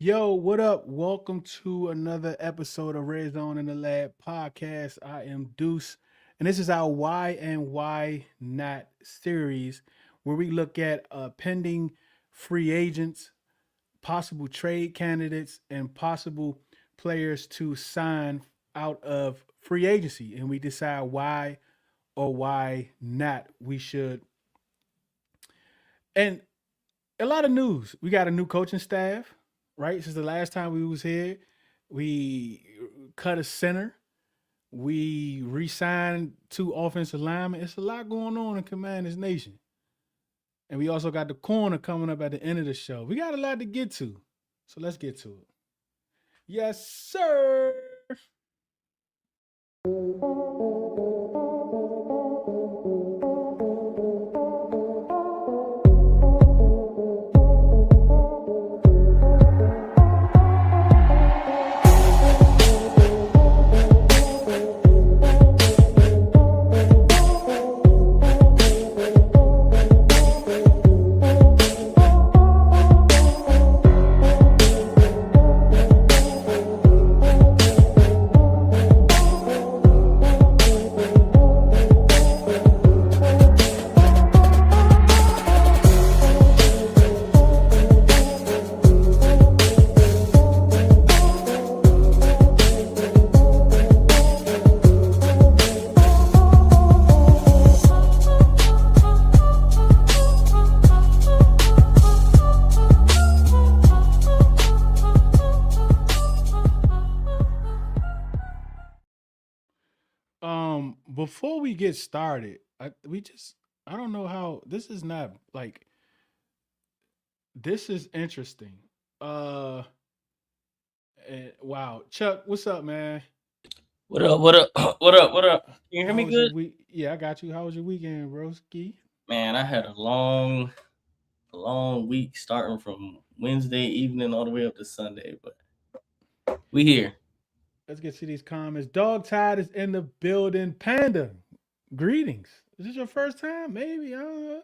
Yo, what up? Welcome to another episode of Red Zone in the Lab podcast. I am Deuce, and this is our Why and Why Not series where we look at pending free agents, possible trade candidates, and possible players to sign out of free agency. And we decide why or why not we should. And a lot of news. We got a new coaching staff, right? Since the last time we was here, we cut a center. We re-signed two offensive linemen. It's a lot going on in Commanders Nation. And we also got the corner coming up at the end of the show. We got a lot to get to. So let's get to it. Yes, sir. Before we get started, I don't know how this is not like this is interesting. Uh wow. Chuck, what's up, man? What up? What up? What up? What up? Can you hear How me was your good? week? Yeah, I got you. How was your weekend, broski? Man, I had a long week starting from Wednesday evening all the way up to Sunday, but we here. Let's get to these comments. DawgTired is in the building. Panda, greetings. Is this your first time? Maybe. I don't know.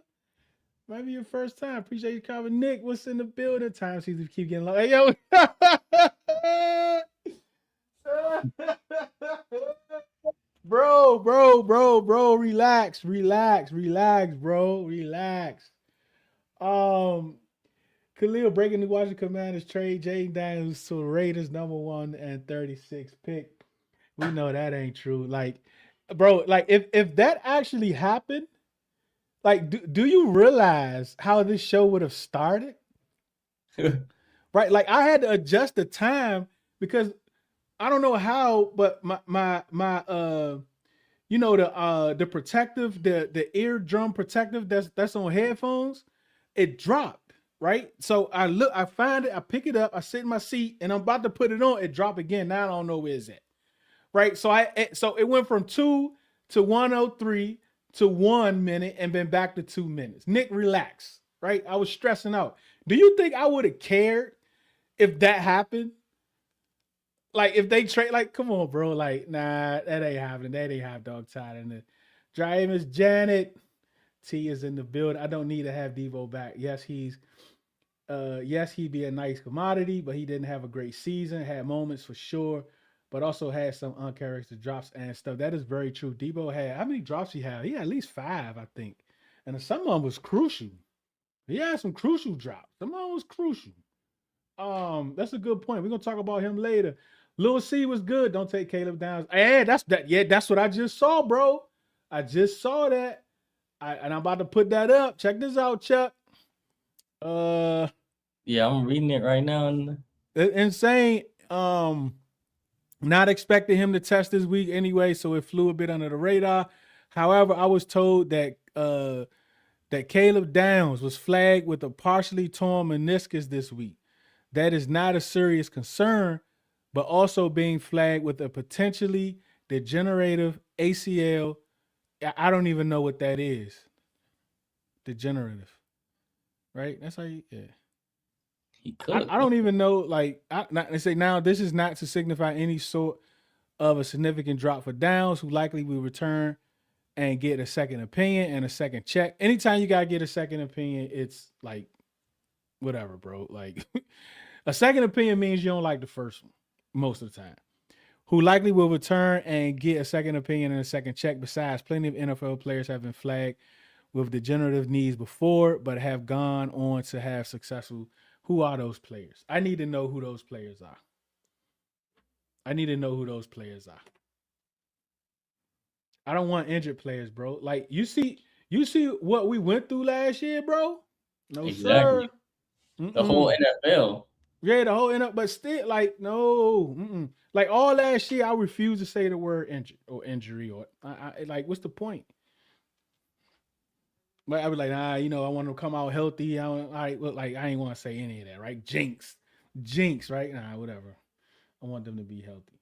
Maybe your first time. Appreciate you coming. Nick, what's in the building? Time seems to keep getting low. Hey, yo. bro. Relax, bro. Relax. Um, Khalil breaking the Washington Commanders trade Jaden Daniels to the Raiders number 136 pick. We know that ain't true. Like, bro, like if that actually happened, like, do you realize how this show would have started? Right? Like, I had to adjust the time because I don't know how, but my the protective, the eardrum protective that's on headphones, it dropped, right? So I find it, I pick it up, I sit in my seat, and I'm about to put it on, it dropped again. Now I don't know where it's at. Right. So it went from 2 to 103 to 1 minute and then back to 2 minutes. Nick, relax. Right. I was stressing out. Do you think I would have cared if that happened? Like if they trade, like, come on, bro. Like, nah, that ain't happening. That ain't have dog tied in the dry Miss Janet. T is in the build. I don't need to have Devo back. Yes, he'd be a nice commodity, but he didn't have a great season. Had moments for sure, but also had some uncharacteristic drops and stuff. That is very true. Debo had how many drops he had? He had at least five, I think. And some of them was crucial. He had some crucial drops. Some of them was crucial. That's a good point. We're gonna talk about him later. Lil C was good. Don't take Caleb Downs. Hey, that's that. Yeah, that's what I just saw, bro. I just saw that. And I'm about to put that up. Check this out, Chuck. Uh, Yeah, I'm reading it right now. And insane. Not expecting him to test this week anyway, so it flew a bit under the radar. However, I was told that Caleb Downs was flagged with a partially torn meniscus this week. That is not a serious concern, but also being flagged with a potentially degenerative ACL. I don't even know what that is. Degenerative, right? That's how you. Yeah. he I cooked. don't even know. Like, they say now this is not to signify any sort of a significant drop for Downs, who likely will return and get a second opinion and a second check. Anytime you gotta get a second opinion, it's like whatever, bro. Like A second opinion means you don't like the first one most of the time. Who likely will return and get a second opinion and a second check. Besides, plenty of NFL players have been flagged with degenerative needs before, but have gone on to have successful. Who are those players? I need to know who those players are. I need to know who those players are. I don't want injured players, bro. Like you see what we went through last year, bro. No, Exactly. sir. The whole Mm-mm. NFL. Yeah, the whole end up, but still, like, no. Mm-mm. Like all last year, I refuse to say the word injured or injury or like, what's the point? But I was like, nah, I want to come out healthy. All right, well, like I ain't want to say any of that, right? Jinx, right? Nah, whatever. I want them to be healthy,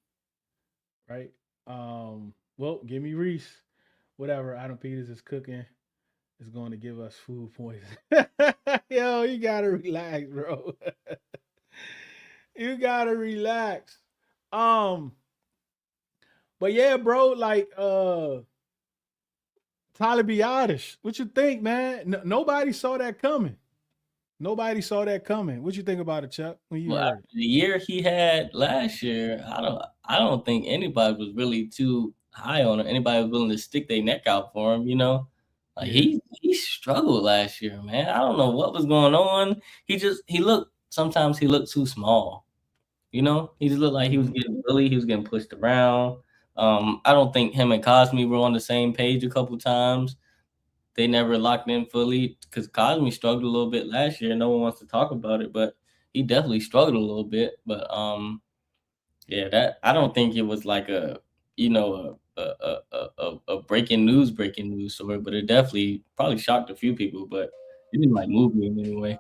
right? Well, give me Reese. Whatever. Adam Peters is cooking is going to give us food poison. Yo, you gotta relax, bro. You gotta relax. Um, but yeah, bro, like Tyler Biotish. What you think, man? Nobody saw that coming. Nobody saw that coming. What you think about it, Chuck, when you Well, heard after it? the year he had last year, I don't think anybody was really too high on him. Anybody was willing to stick their neck out for him, you know? Like Yeah. he struggled last year, man. I don't know what was going on. He looked too small. You know? He just looked like he was Mm-hmm. getting bullied, he was getting pushed around. I don't think him and Cosme were on the same page a couple times. They never locked in fully because Cosme struggled a little bit last year. No one wants to talk about it, but he definitely struggled a little bit. But yeah, that I don't think it was like a breaking news story, but it definitely probably shocked a few people. But it didn't like move me in any way.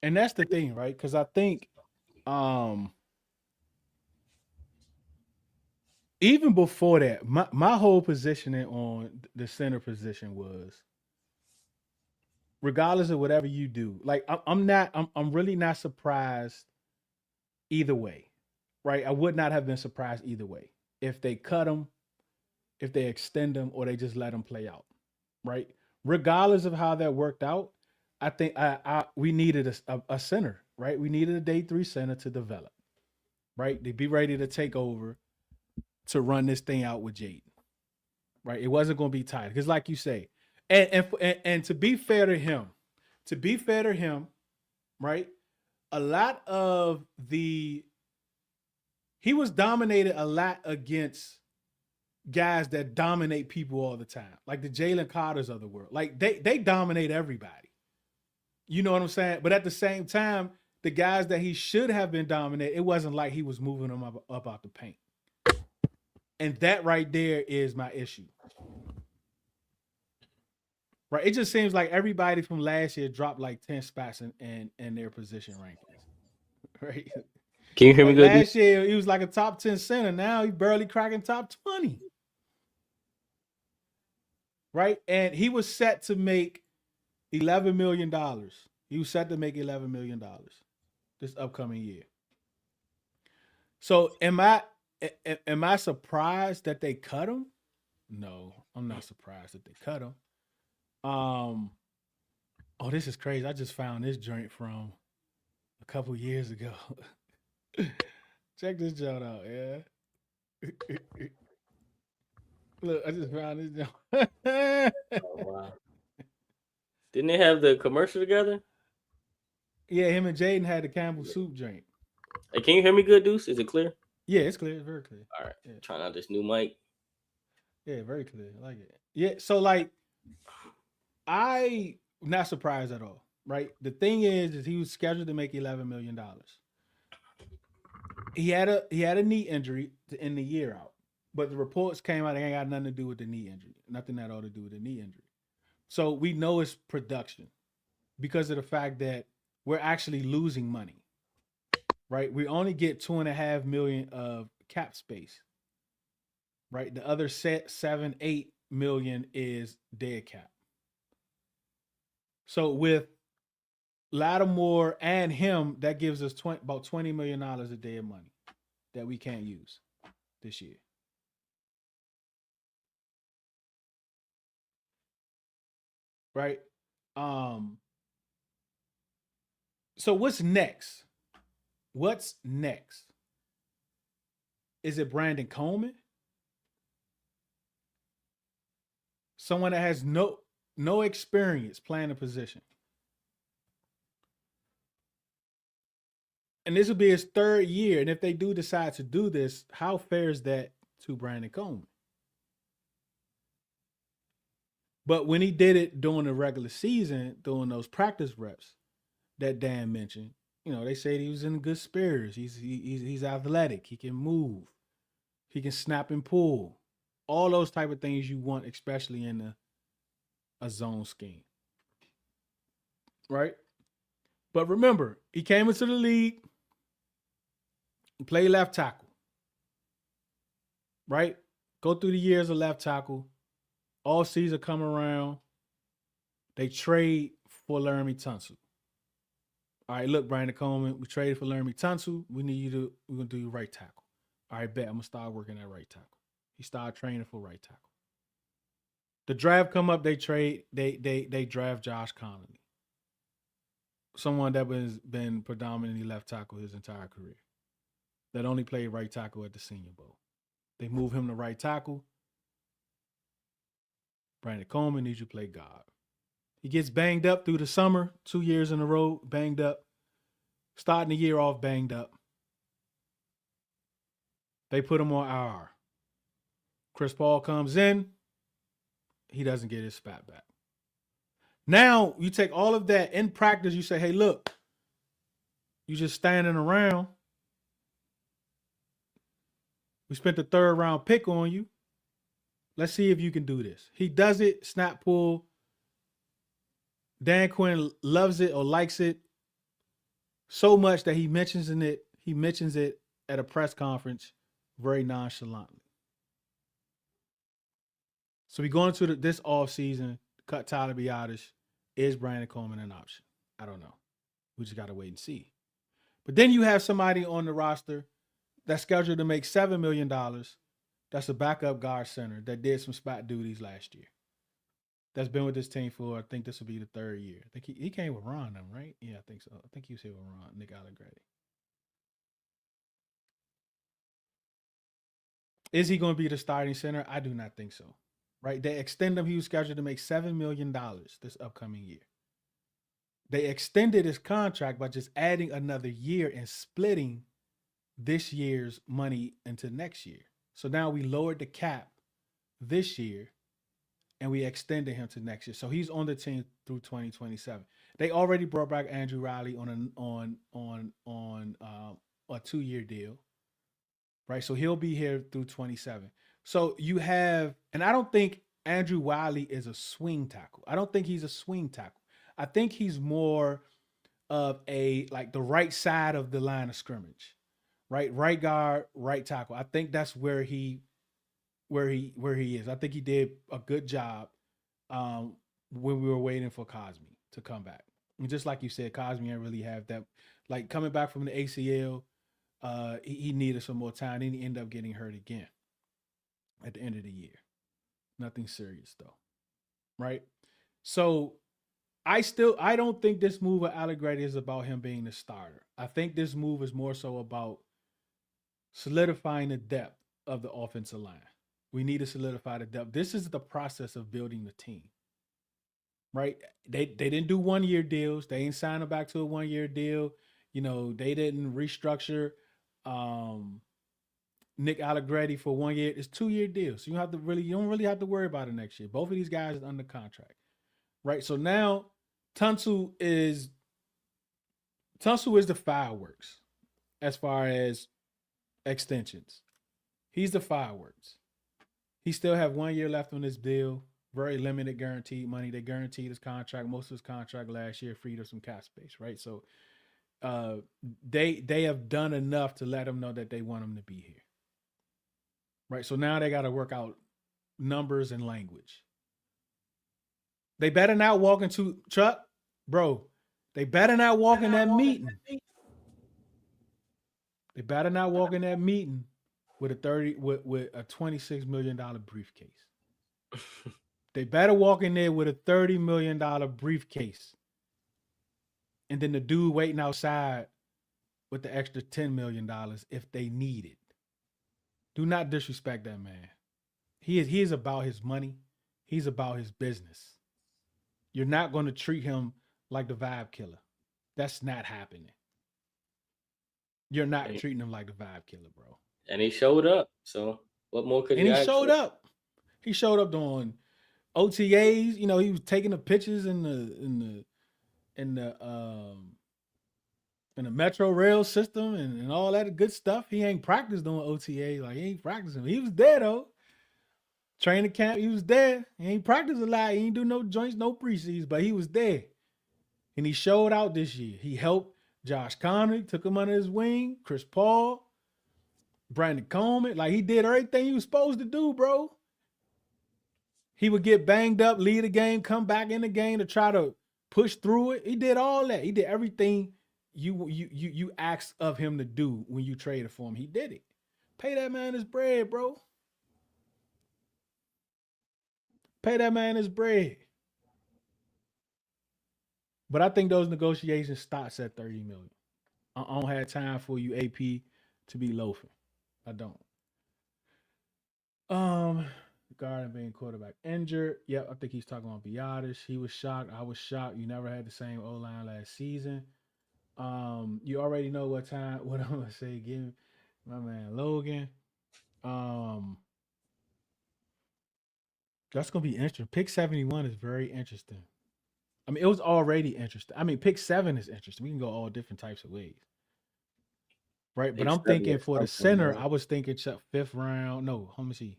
And that's the thing, right? Because I think um even before that, my whole positioning on the center position was regardless of whatever you do, like I'm really not surprised either way, right? I would not have been surprised either way if they cut him, if they extend him, or they just let him play out, right? Regardless of how that worked out, I think we needed a center, right? We needed a day three center to develop, right? To be ready to take over to run this thing out with Jaden, right? It wasn't going to be tight because, like you say, and to be fair to him, right? A lot of the he was dominated a lot against guys that dominate people all the time, like the Jalen Carters of the world. Like they dominate everybody. You know what I'm saying? But at the same time, the guys that he should have been dominated, it wasn't like he was moving them up out the paint. And that right there is my issue. Right? It just seems like everybody from last year dropped like 10 spots in their position rankings. Right? Can you hear me Like good, dude? last year, he was like a top 10 center. Now he's barely cracking top 20. Right? And he was set to make $11 million. He was set to make $11 million this upcoming year. So am I surprised that they cut him? No, I'm not surprised that they cut him. Um, oh, this is crazy. I just found this joint from a couple years ago. Check this joint out, yeah. Look, I just found this joint. Oh wow! Didn't they have the commercial together? Yeah, him and Jaden had the Campbell Yeah. soup joint. Hey, can you hear me good, Deuce? Is it clear? Yeah, it's clear. It's very clear. All right. Yeah, Trying out this new mic. yeah, very clear. I like it. Yeah, so like I not surprised at all. Right. The thing is he was scheduled to make $11 million. He had a knee injury to end the year out, but the reports came out. They ain't got nothing to do with the knee injury. Nothing at all to do with the knee injury. So we know it's production because of the fact that we're actually losing money. Right. We only get 2.5 million of cap space. Right. The other set 7-8 million is dead cap. So with Lattimore and him, that gives us about $20 million a day of money that we can't use this year. Right? Um, So what's next? What's next? Is it Brandon Coleman? Someone that has no experience playing a position. And this will be his third year. And if they do decide to do this, how fair is that to Brandon Coleman? But when he did it during the regular season, during those practice reps that Dan mentioned, they said he was in good spirits. He's athletic. He can move. He can snap and pull. All those type of things you want, especially in a zone scheme. Right? But remember, he came into the league and played left tackle. Right? Go through the years of left tackle. All season come around. They trade for Laramie Tunsil. All right, look, Brandon Coleman, we traded for Laramie Tunsil. We're going to do your right tackle. All right, bet. I'm going to start working at right tackle. He started training for right tackle. The draft come up, they draft Josh Connolly. Someone that has been predominantly left tackle his entire career. That only played right tackle at the Senior Bowl. They move him to right tackle. Brandon Coleman needs you to play guard. He gets banged up through the summer, 2 years in a row, banged up. Starting the year off banged up. They put him on IR. Chris Paul comes in. He doesn't get his spot back. Now, you take all of that in practice, you say, hey, look, you just standing around. We spent the third round pick on you. Let's see if you can do this. He does it, snap pull. Dan Quinn loves it or likes it so much that he mentions it at a press conference very nonchalantly. So we go into this offseason, cut Tyler Biadasz. Is Brandon Coleman an option? I don't know. We just got to wait and see. But then you have somebody on the roster that's scheduled to make $7 million. That's a backup guard center that did some spot duties last year. That's been with this team for, I think this will be the third year. I think he came with Ron, right? Yeah, I think so. I think he was here with Ron, Nick Allegretti. Is he going to be the starting center? I do not think so. Right? They extend him. He was scheduled to make $7 million this upcoming year. They extended his contract by just adding another year and splitting this year's money into next year. So now we lowered the cap this year and we extended him to next year. So he's on the team through 2027. They already brought back Andrew Riley on a 2-year deal. Right? So he'll be here through 27. So you have, and I don't think Andrew Wiley is a swing tackle. I don't think he's a swing tackle. I think he's more of like the right side of the line of scrimmage, right? Right guard, right tackle. I think that's where he is. I think he did a good job when we were waiting for Cosmi to come back. And just like you said, Cosmi didn't really have that, like coming back from the ACL, he needed some more time. Then he ended up getting hurt again at the end of the year. Nothing serious though, right? So I don't think this move of Allegretti is about him being the starter. I think this move is more so about solidifying the depth of the offensive line. We need to solidify the depth. This is the process of building the team, right? They didn't do 1-year deals. They ain't sign them back to a 1-year deal. They didn't restructure Nick Allegretti for 1 year. It's 2-year deals. So you don't really have to worry about it next year. Both of these guys are under contract, right? So now Tunsil is the fireworks as far as extensions. He's the fireworks. He still have 1 year left on this deal. Very limited guaranteed money. They guaranteed his contract. Most of his contract last year freed up some cap space, right? So they have done enough to let him know that they want him to be here. Right. So now they got to work out numbers and language. They better not walk into Chuck, bro. They better not walk in that meeting. They better not walk in that meeting with a $26 million briefcase. They better walk in there with a $30 million briefcase. and then the dude waiting outside with the extra $10 million if they need it. Do not disrespect that man. He is about his money. He's about his business. You're not going to treat him like the vibe killer. That's not happening. You're not and, treating him like the vibe killer, bro. and he showed up. So what more could And you he ask showed for? up. He showed up doing OTAs. You know, he was taking the pictures in the in the Metro Rail system and all that good stuff. He ain't practiced doing OTA. Like he ain't practicing. He was there though. Training camp, he was there. He ain't practiced a lot. He ain't do no joints, no preseasons, but he was there. And he showed out this year. He helped Josh Connery, took him under his wing, Chris Paul, Brandon Coleman. Like he did everything he was supposed to do, bro. He would get banged up, lead a game, come back in the game to try to push through it. He did all that. He did everything you asked of him to do when you traded for him. He did it. Pay that man his bread, bro. Pay that man his bread. But I think those negotiations starts at 30 million. I don't have time for you, AP, to be loafing. I don't. Um, Garden being quarterback injured. Yep, I think he's talking about Biotis. He was shocked. I was shocked. You never had the same O line last season. You already know what time. What I'm gonna say. Give my man Logan. Um, that's gonna be interesting. Pick 71 is very interesting. I mean, it was already interesting. I mean, pick 7 is interesting. We can go all different types of ways, right? But Pick I'm seven thinking at for the some point, center, man. I was thinking fifth round. No, let me see.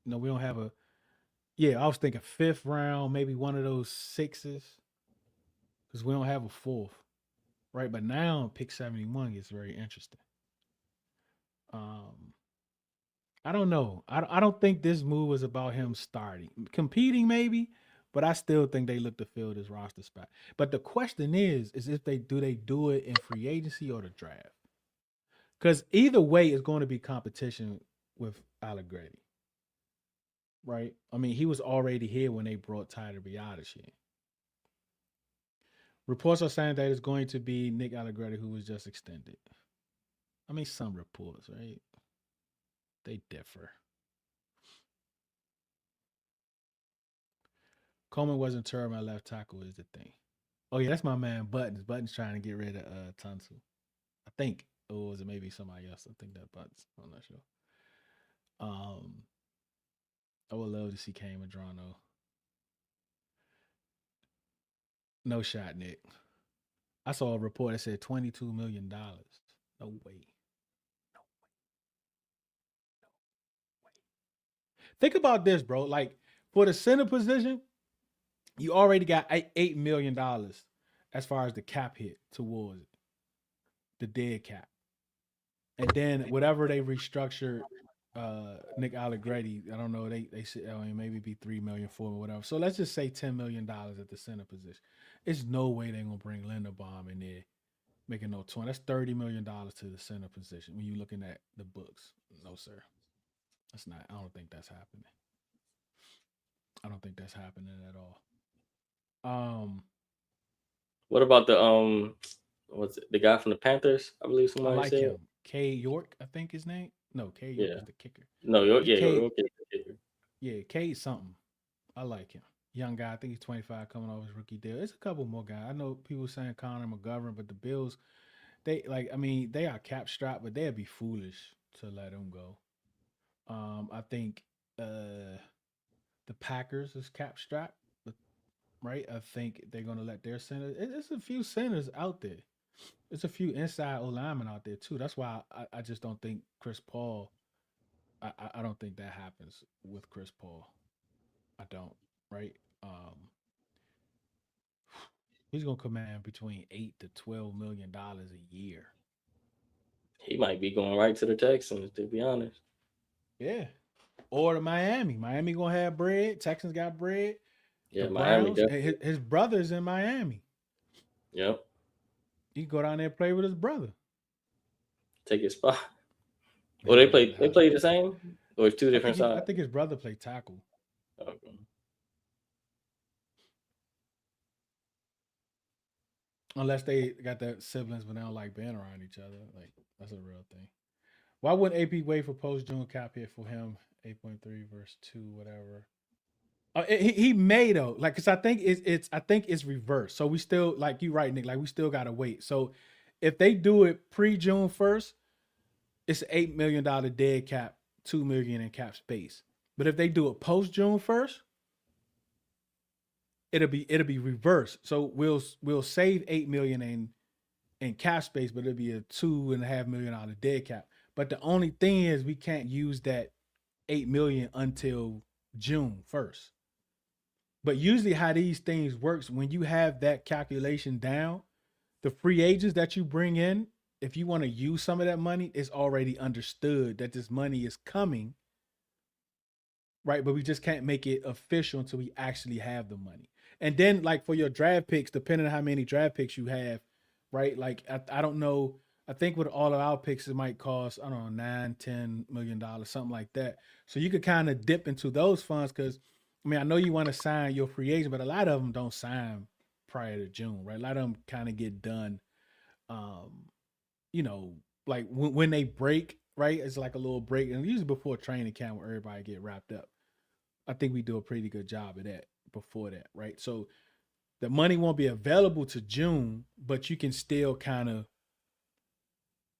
No, we don't have a. Yeah, I was thinking fifth round, maybe one of those sixes, because we don't have a fourth, right? But now pick 71 gets very interesting. Um, I don't know. I don't think this move was about him starting, competing maybe, but I still think they look to fill this roster spot. But the question is if they do it in free agency or the draft? Because either way, it's going to be competition with Allegretti, right? I mean, he was already here when they brought Tyler Biotis in. Reports are saying that it's going to be Nick Allegretti who was just extended. I mean, some reports, right? They differ. Coleman wasn't sure my left tackle is the thing. Oh yeah, that's my man Buttons. Buttons trying to get rid of Tunsil. I think. Or was it maybe somebody else? I think that Buttons. I'm not sure. Um, I would love to see Cam Madrano. No shot, Nick. I saw a report that said $22 million. No way. No way. Think about this, bro. Like for the center position, you already got $8 million as far as the cap hit towards the dead cap. And then whatever they restructured Nick Allegretti, I don't know, they said I mean, maybe be 3 million for or whatever. So let's just say $10 million at the center position. It's no way they're gonna bring Linderbaum in there making no 20. That's $30 million to the center position when you're looking at the books. No, sir. That's not I don't think that's happening. I don't think that's happening at all. Um What about what's it, the guy from the Panthers? I believe I somebody like said. him. K York, I think his name. No, K York Yeah. is the kicker. No, you're It's yeah, you're K okay. yeah, K something. I like him. Young guy, I think he's 25 coming off his rookie deal. It's a couple more guys. I know people saying Connor McGovern, but the Bills, they like, I mean, they are cap strapped, but they'd be foolish to let him go. I think the Packers is cap strapped, right? I think they're gonna let their center. It's a few centers out there. It's a few inside O linemen out there too. That's why I just don't think Chris Paul. I don't think that happens with Chris Paul. I don't. Right. He's gonna command between $8 to $12 million a year. He might be going right to the Texans, to be honest. Yeah. Or to Miami. Miami gonna have bread. Texans got bread. The Yeah, Miami Browns. And definitely. his brother's in Miami. Yep. He can go down there and play with his brother. Take his spot. Well, He ain't they have. play the same, or it's two different I sides. think his brother played tackle. Okay. Unless they got the siblings, but they don't like being around each other. Like that's a real thing. Why wouldn't AP wait for post June cap hit for him? 8.3 versus 2, whatever. He may though, like, cause I think it's reversed. So we still, like you right, Nick. Like we still gotta wait. So if they do it pre June 1st, it's $8 million dead cap, 2 million in cap space. But if they do it post June 1st, it'll be reversed. So we'll save 8 million in cap space, but it'll be a $2.5 million dead cap. But the only thing is we can't use that 8 million until June 1st. But usually how these things works, when you have that calculation down, the free agents that you bring in, if you want to use some of that money, it's already understood that this money is coming, right? But we just can't make it official until we actually have the money. And then, like for your draft picks, depending on how many draft picks you have, right? Like I don't know. I think with all of our picks, it might cost, I don't know, $9-10 million, something like that. So you could kind of dip into those funds because, I mean, I know you want to sign your free agent, but a lot of them don't sign prior to June, right? A lot of them kind of get done, um, you know, like when they break, right? It's like a little break, and usually before training camp where everybody get wrapped up. I think we do a pretty good job of that before that, right? So the money won't be available to June, but you can still kind of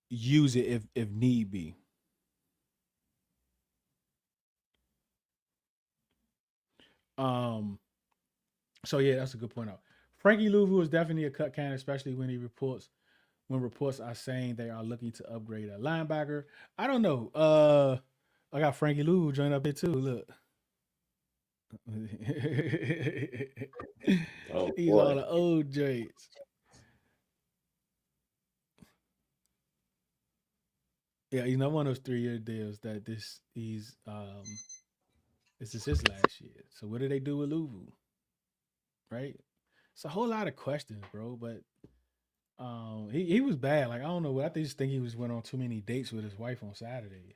use it if need be. Um, so yeah, that's a good point out. Frankie Louvu is definitely a cut can, especially when reports are saying they are looking to upgrade a linebacker. I don't know. I got Frankie Louvu joined up here too. Look. Oh He's all boy. the old Jays. Yeah, one of those 3 year deals that this is his last year. So what do they do with Luvu? Right? It's a whole lot of questions, bro. But he was bad. Like I don't know. I just think he was went on too many dates with his wife on Saturday.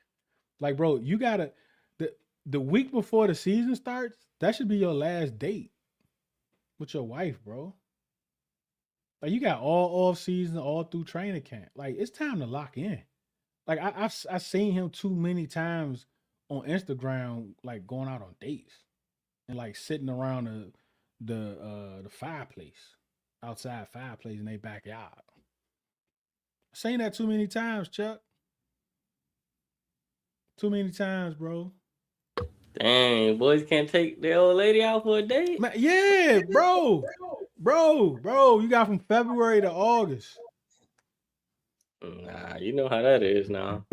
Like, bro, you gotta the the week before the season starts. That should be your last date with your wife, bro. Like you got all off season, all through training camp. Like it's time to lock in. Like I've seen him too many times on Instagram, like going out on dates and like sitting around the fireplace, outside fireplace in their backyard. I've seen that too many times, Chuck. Too many times, bro. Dang, boys can't take their old lady out for a date. Man, yeah, bro. You got from February to August. Nah, you know how that is now.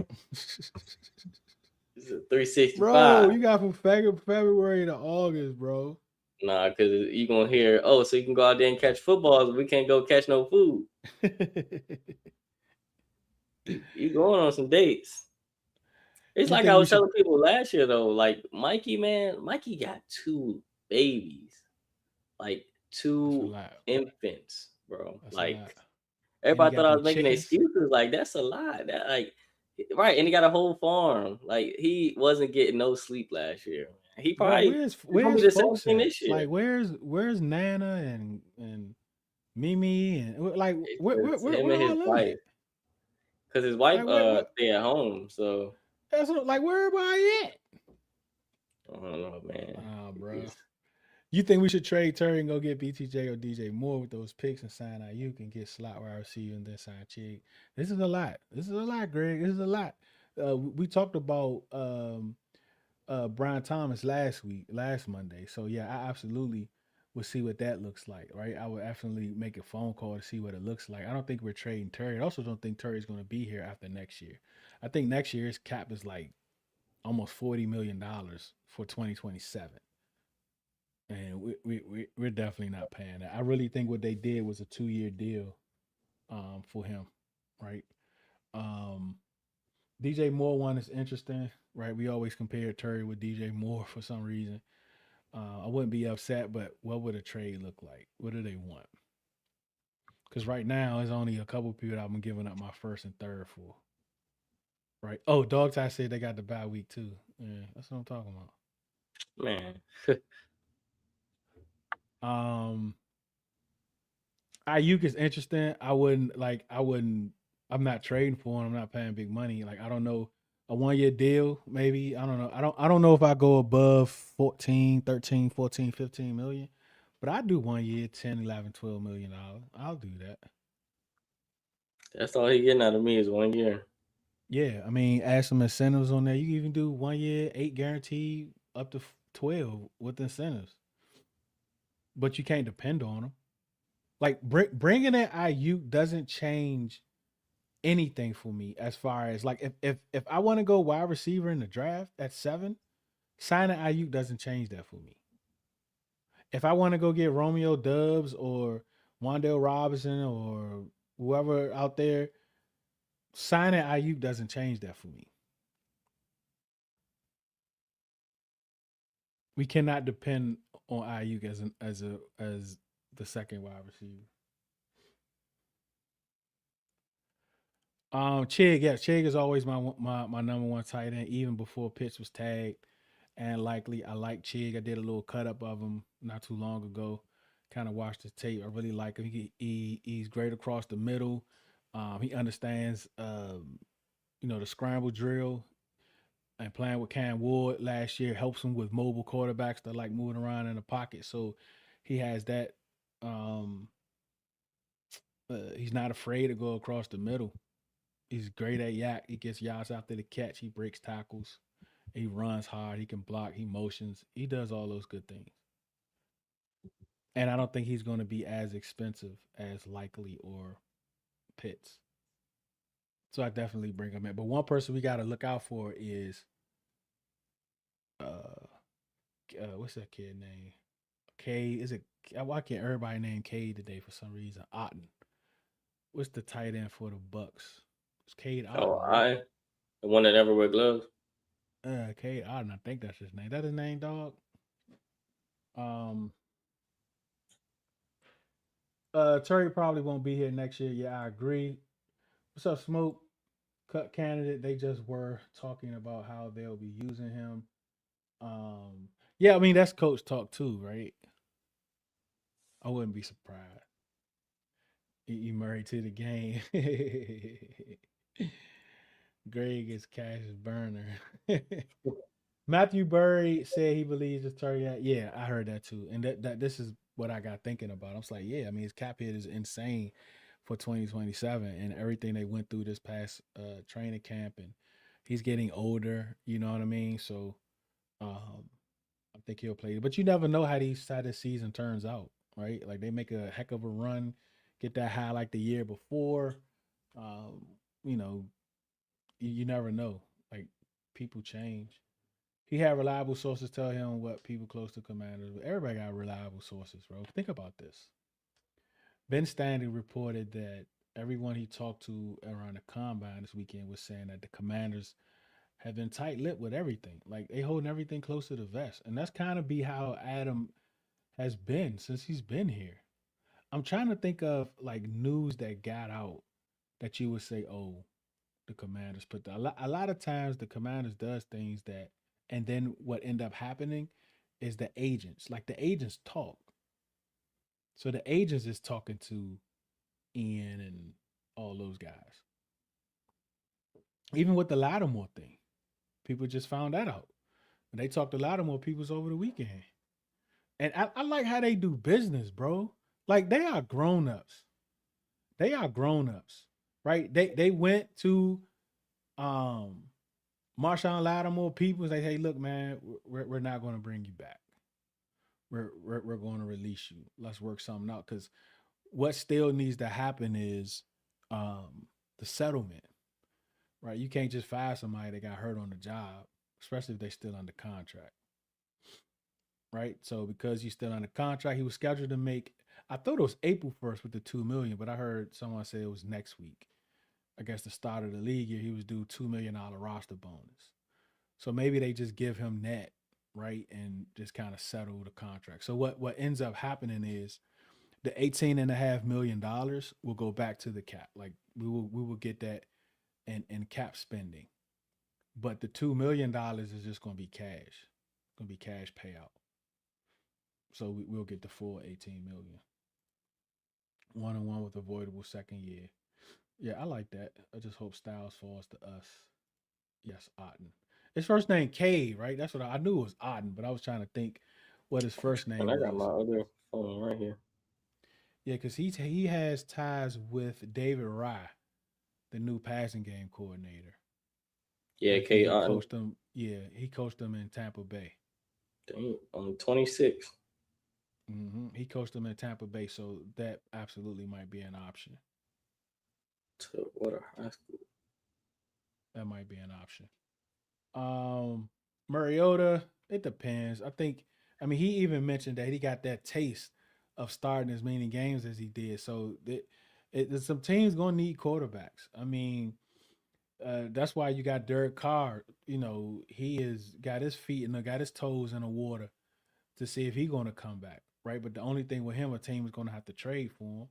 It's a 365. Bro, you got from February to August, bro. Nah, because you gonna hear, oh, so you can go out there and catch footballs, we can't go catch no food. You going on some dates. It's You like I think we was should? telling people last year though, like Mikey, man, Mikey got two babies, like That's a two lot. infants, bro. That's a Like lot. And he everybody thought got I them was making chickens. excuses. Like that's a lot. That like right, and he got a whole farm. Like he wasn't getting no sleep last year. He Bro, probably it's gonna be where's the same folks thing at? this year. Like where's Nana and Mimi and like It's just him where and his all them wife, at? because his wife Like where stay at home. So that's like where everybody at? I don't know, man. Oh, It bro. just You think we should trade Terry and go get BTJ or DJ Moore with those picks and sign out? You can get slot wide receiver and then sign Chig. This is a lot. This is a lot, Greg. This is a lot. We talked about Brian Thomas last Monday. So yeah, I absolutely would see what that looks like, right? I would absolutely make a phone call to see what it looks like. I don't think we're trading Terry. I also don't think Terry's going to be here after next year. I think next year's cap is like almost $40 million for 2027. And we're definitely not paying that. I really think what they did was a 2 year deal for him, right? Um, DJ Moore one is interesting, right? We always compare Terry with DJ Moore for some reason. I wouldn't be upset, but what would a trade look like? What do they want? Because right now, there's only a couple people I've been giving up my first and third for, right? Oh, DawgTired said they got the bye week too. Yeah, that's what I'm talking man. about. Ayuk is interesting. I wouldn't. I'm not trading for him. I'm not paying big money. Like I don't know a 1 year deal maybe. I don't know. I don't know if I go above 14, 13, 14, 15 million. But I do 1 year, 10, 11, 12 million dollars. I'll do that. That's all he getting out of me is 1 year. Yeah, I mean, add some incentives on there. You can even do 1 year, 8 guaranteed, up to 12 with incentives. But you can't depend on them. Like bringing in IU doesn't change anything for me as far as like if I want to go wide receiver in the draft at 7, signing Ayuk doesn't change that for me. If I want to go get Romeo Dubs or Wandale Robinson or whoever out there, signing Ayuk doesn't change that for me. We cannot depend on Ayuk as the second wide receiver. Chig, yeah, Chig is always my number one tight end, even before Pitts was tagged. And likely, I like Chig. I did a little cut up of him not too long ago. Kind of watched the tape. I really like him. He's great across the middle. He understands, the scramble drill, and playing with Cam Ward last year helps him with mobile quarterbacks that like moving around in the pocket. So he has that. Um, he's not afraid to go across the middle. He's great at yak. He gets yards after the catch. He breaks tackles. He runs hard. He can block. He motions. He does all those good things. And I don't think he's going to be as expensive as Likely or Pitts. So I definitely bring him in. But one person we got to look out for is uh, what's that kid name? K. Is it? Why can't everybody name K today for some reason? Otten. What's the tight end for the Bucks? It's Cade Oh, Otten, right? the one that never wear gloves. Cade Otten. I think that's his name. That his name, dog. Um, Terry probably won't be here next year. Yeah, I agree. What's up, Smoke? Cut candidate. They just were talking about how they'll be using him. Yeah, I mean that's coach talk too, right? I wouldn't be surprised. You married to the game. Greg is Cash's burner. Matthew Burry said he believes it's Terry. Yeah, I heard that too, and that this is what I got thinking about. I was like, yeah, I mean his cap hit is insane for 2027, and everything they went through this past training camp, and he's getting older. You know what I mean? So um, I think he'll play, but you never know how this season turns out, right? Like they make a heck of a run, get that high like the year before. Um, you know, you never know. Like people change. He had reliable sources tell him what people close to Commanders. Everybody got reliable sources, bro. Think about this. Ben Standing reported that everyone he talked to around the combine this weekend was saying that the Commanders have been tight-lipped with everything. Like they holding everything close to the vest, and that's kind of be how Adam has been since he's been here. I'm trying to think of like news that got out that you would say, "Oh, the Commanders put that." A lot of times, the Commanders does things that, and then what end up happening is the agents, like the agents talk. So the agents is talking to Ian and all those guys. Even with the Lattimore thing, people just found that out. And they talked to Lattimore peoples over the weekend. And I like how they do business, bro. Like they are grown ups. They are grown ups, right? They went to um Marshawn Lattimore people. They say, hey, look, man, we're not going to bring you back. We're going to release you. Let's work something out. Because what still needs to happen is the settlement, right? You can't just fire somebody that got hurt on the job, especially if they're still under contract, right? So because he's still under contract, he was scheduled to make. I thought it was April 1st with the 2 million, but I heard someone say it was next week. I guess the start of the league year, he was due $2 million roster bonus. So maybe they just give him that, right, and just kind of settle the contract. So what ends up happening is the $18.5 million will go back to the cap. Like we will get that in cap spending, but the $2 million is just going to be cash. Going to be cash payout. So we'll get the full 18 million. 1-1 with avoidable second year. Yeah, I like that. I just hope Styles falls to us. Yes, Otten. His first name Cade, right? That's what I knew it was Otten, but I was trying to think what his first And name I got my was. other phone right here. Yeah, because he has ties with David Rye, the new passing game coordinator. Yeah, Like K. he Otten. coached them. Yeah, he coached them in Tampa Bay. Dang, I'm 26. He coached them in Tampa Bay, so that absolutely might be an option. To what a high school. That might be an option. Mariota, it depends. I think. I mean, he even mentioned that he got that taste of starting as many games as he did. So some teams gonna need quarterbacks. I mean, that's why you got Derek Carr. You know, he has got his feet and got his toes in the water to see if he's gonna come back, right? But the only thing with him, a team is gonna have to trade for him,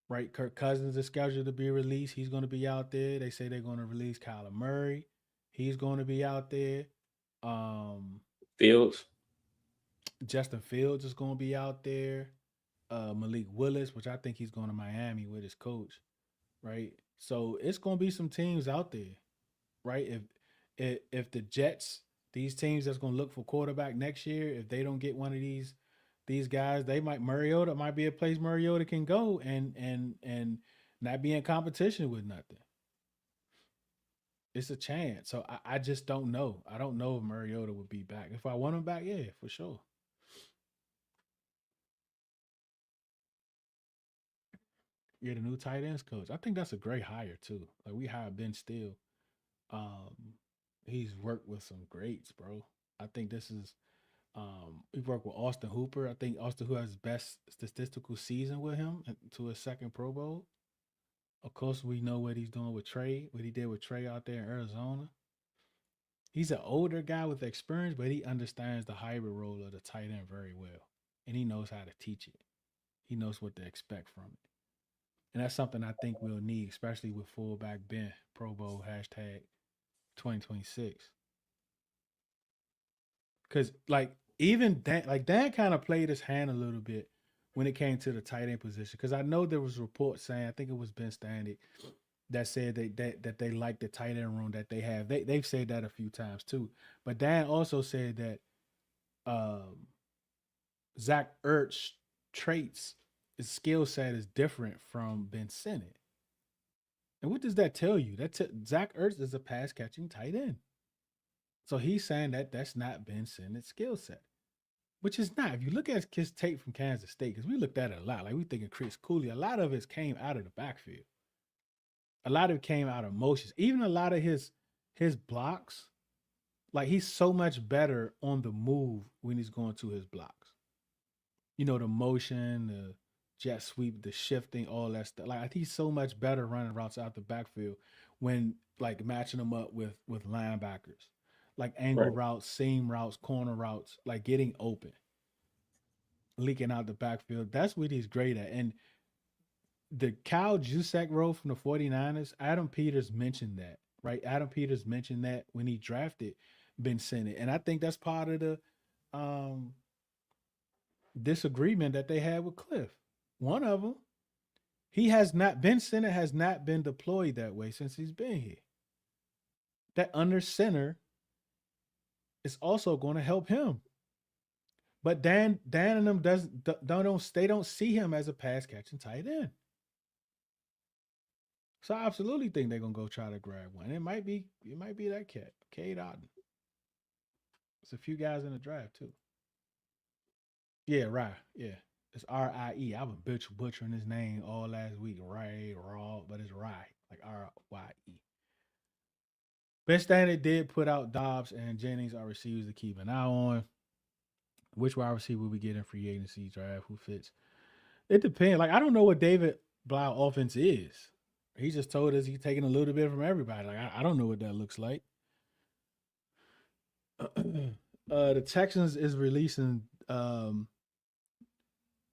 right? Kirk Cousins is scheduled to be released. He's gonna be out there. They say they're gonna release Kyler Murray. He's gonna be out there. Um, Fields. Justin Fields is gonna be out there. Malik Willis, which I think he's going to Miami with his coach, right? So it's gonna be some teams out there, right? If the Jets, these teams that's gonna look for quarterback next year, if they don't get one of these guys, they might Mariota might be a place Mariota can go and not be in competition with nothing. It's a chance. So I just don't know. I don't know if Mariota would be back. If I want him back, yeah, for sure. Yeah, the new tight ends coach. I think that's a great hire too. Like we hired Ben Steele. Um, he's worked with some greats, bro. I think this is we worked with Austin Hooper. I think Austin Hooper has his best statistical season with him to his second Pro Bowl. Of course, we know what he's doing with Trey, what he did with Trey out there in Arizona. He's an older guy with experience, but he understands the hybrid role of the tight end very well. And he knows how to teach it. He knows what to expect from it. And that's something I think we'll need, especially with fullback Ben, Pro Bowl hashtag 2026. Because even Dan, Dan kind of played his hand a little bit when it came to the tight end position. Because I know there was reports saying, I think it was Ben Standig that said that they like the tight end room that they have. They've said that a few times too. But Dan also said that Zach Ertz's traits, his skill set is different from Ben Sinnott. And what does that tell you? Zach Ertz is a pass catching tight end. So he's saying that that's not Ben Sinnott's skill set, which is not. If you look at his tape from Kansas State, because we looked at it a lot, like we thinking Chris Cooley, a lot of it came out of the backfield. A lot of it came out of motions. Even a lot of his blocks, like he's so much better on the move when he's going to his blocks. You know, the motion, the jet sweep, the shifting, all that stuff. Like he's so much better running routes out the backfield when like matching them up with linebackers, like angle Right. routes, seam routes, corner routes, like getting open, leaking out the backfield. That's what he's great at. And the Kyle Juszczyk role from the 49ers, Adam Peters mentioned that, right? Adam Peters mentioned that when he drafted Ben Sinnott. And I think that's part of the disagreement that they had with Cliff. One of them, Ben Sinnott has not been deployed that way since he's been here. That under center is also going to help him. But Dan and them don't see him as a pass catching tight end. So I absolutely think they're gonna go try to grab one. It might be that cat, Cade Otton. There's a few guys in the draft too. Yeah, Rye. Yeah. It's Rie. I've been butchering his name all last week. Raw, but it's Rye. Like Rye. Ben Standard did put out Dobbs and Jennings are receivers to keep an eye on. Which wide receiver will we get in free agency draft? Who fits? It depends. Like I don't know what David Blau offense is. He just told us he's taking a little bit from everybody. Like I don't know what that looks like. The Texans is releasing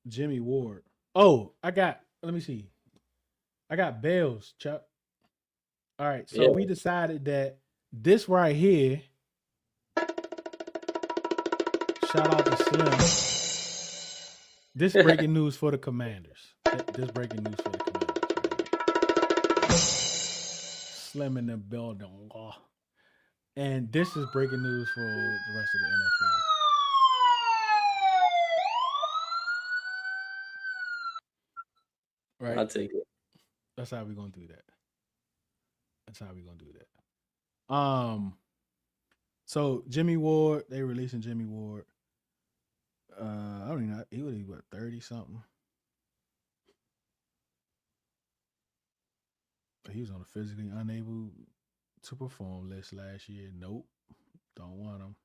Jimmy Ward. Oh, let me see. I got Bales, Chuck. All right. So we decided that this right here, shout out to Slim. This breaking news for the Commanders. This breaking news for the Commanders right here. Slim in the building. Oh. And this is breaking news for the rest of the NFL. Right? I'll take it. That's how we're gonna do that. That's how we're gonna do that. So Jimmy Ward, they releasing Jimmy Ward. I don't even know. He would be what 30 something. He was on a physically unable to perform list last year. Nope. Don't want him.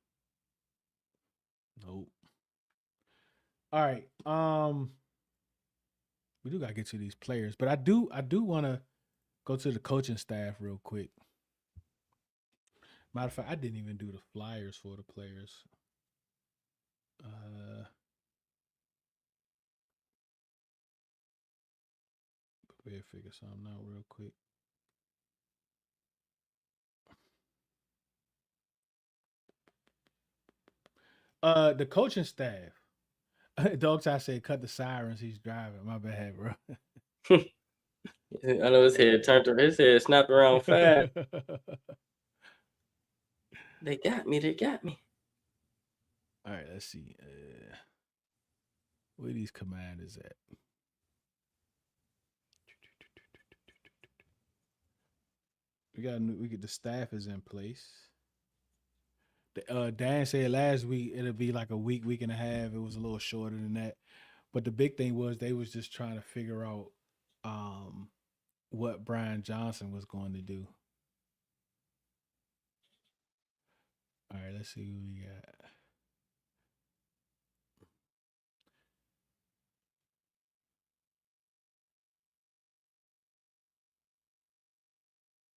Nope. All right. We do gotta get to these players, but I do wanna go to the coaching staff real quick. Matter of fact, I didn't even do the flyers for the players. Prepare figure something out real quick. The coaching staff. DawgTired said cut the sirens. He's driving. My bad, bro. I know his head snapped around fast. They got me. All right, let's see. Where these commanders at? We get the staff is in place. Dan said last week it'll be like a week and a half. It was a little shorter than that. But the big thing was they was just trying to figure out what Brian Johnson was going to do. All right, let's see who we got.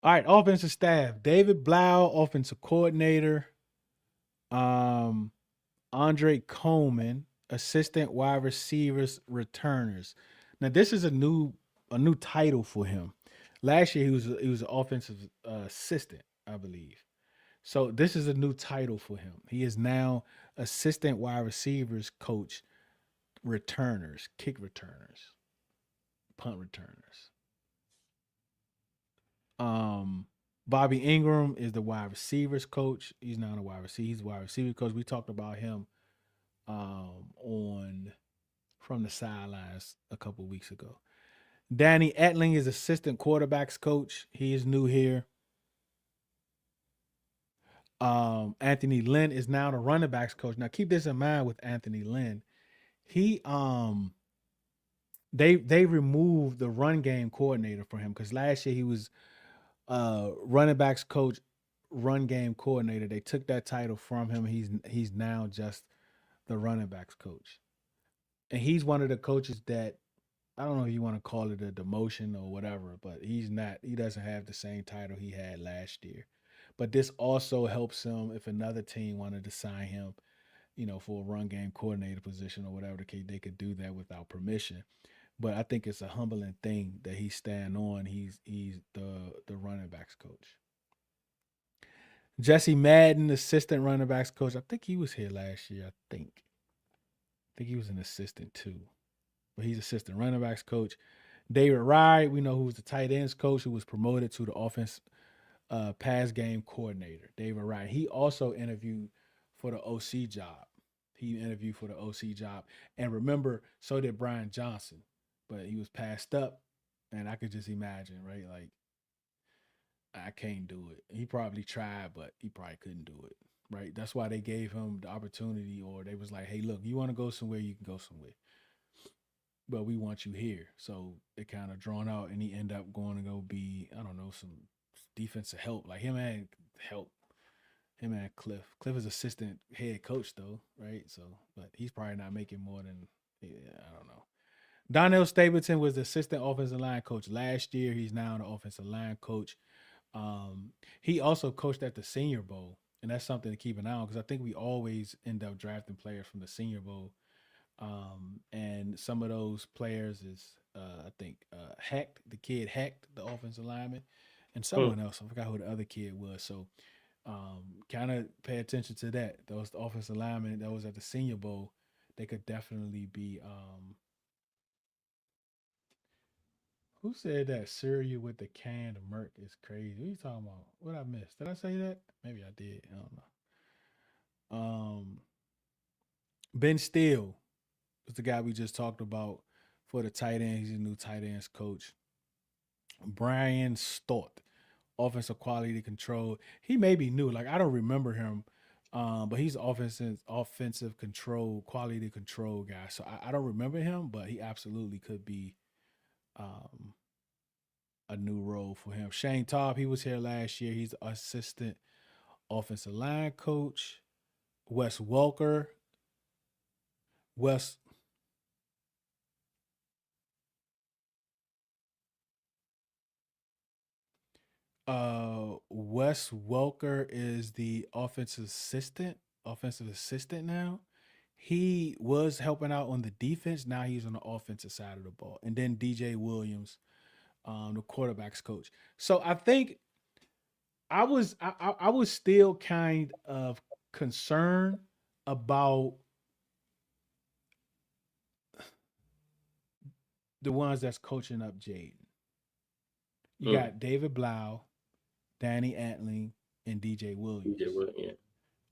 All right, offensive staff. David Blau, offensive coordinator. Andre Coleman, assistant wide receivers returners. Now this is a new title for him. Last year he was an offensive assistant, I believe. So this is a new title for him. He is now assistant wide receivers coach, returners, kick returners, punt returners. Bobby Ingram is the wide receivers coach. He's not a wide receiver. He's a wide receiver coach. We talked about him on from the sidelines a couple weeks ago. Danny Etling is assistant quarterbacks coach. He is new here. Anthony Lynn is now the running backs coach. Now keep this in mind with Anthony Lynn. He they removed the run game coordinator for him because last year he was running backs coach, run game coordinator. They took that title from him. He's now just the running backs coach. And he's one of the coaches that I don't know if you want to call it a demotion or whatever, but he doesn't have the same title he had last year. But this also helps him if another team wanted to sign him, for a run game coordinator position or whatever the case, they could do that without permission. But I think it's a humbling thing that he's staying on. He's the running backs coach. Jesse Madden, assistant running backs coach. I think he was here last year. I think he was an assistant too. But he's assistant running backs coach. David Rye, we know who's the tight ends coach who was promoted to the offense pass game coordinator. David Rye. He also interviewed for the OC job. And remember, so did Brian Johnson. But he was passed up. And I could just imagine, right? Like, I can't do it. He probably tried, but he probably couldn't do it. Right. That's why they gave him the opportunity, or they was like, hey, look, you want to go somewhere, you can go somewhere. But we want you here. So it kind of drawn out, and he ended up going to go be, I don't know, some defensive help. Like him and help. Him and Cliff. Cliff is assistant head coach though, right? So, but he's probably not making more than, I don't know. Donnell Stapleton was the assistant offensive line coach last year. He's now the offensive line coach. He also coached at the Senior Bowl, and that's something to keep an eye on because I think we always end up drafting players from the Senior Bowl. And some of those players is I think Hecht, the kid Hecht, the offensive lineman, and someone else. I forgot who the other kid was. So kind of pay attention to that. Those offensive linemen that was at the Senior Bowl, they could definitely be Who said that cereal with the canned milk is crazy? What are you talking about? What I missed? Did I say that? Maybe I did. I don't know. Ben Steele was the guy we just talked about for the tight end. He's a new tight ends coach. Brian Stott, offensive quality control. He may be new. Like I don't remember him, but he's offensive control, quality control guy. So I don't remember him, but he absolutely could be um, a new role for him. Shane Topp, he was here last year. He's the assistant offensive line coach. Wes Welker, Wes Wes Welker is the offensive assistant now. He was helping out on the defense. Now he's on the offensive side of the ball. And then DJ Williams, the quarterback's coach. So I think I was still kind of concerned about the ones that's coaching up Jaden. You Mm. got David Blau, Danny Antling, and DJ DJ Williams. Williams, yeah.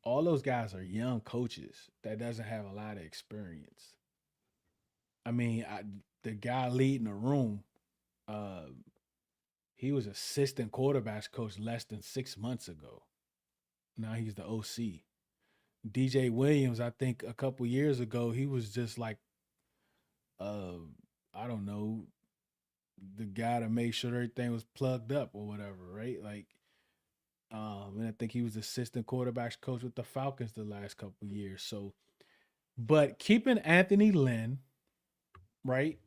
All those guys are young coaches that doesn't have a lot of experience. I mean, the guy leading the room, uh, he was assistant quarterbacks coach less than 6 months ago. Now he's the OC. DJ Williams, I think a couple years ago, he was just like, uh, I don't know, the guy to make sure everything was plugged up or whatever, right? Like, and I think he was assistant quarterbacks coach with the Falcons the last couple years. So, but keeping Anthony Lynn, right?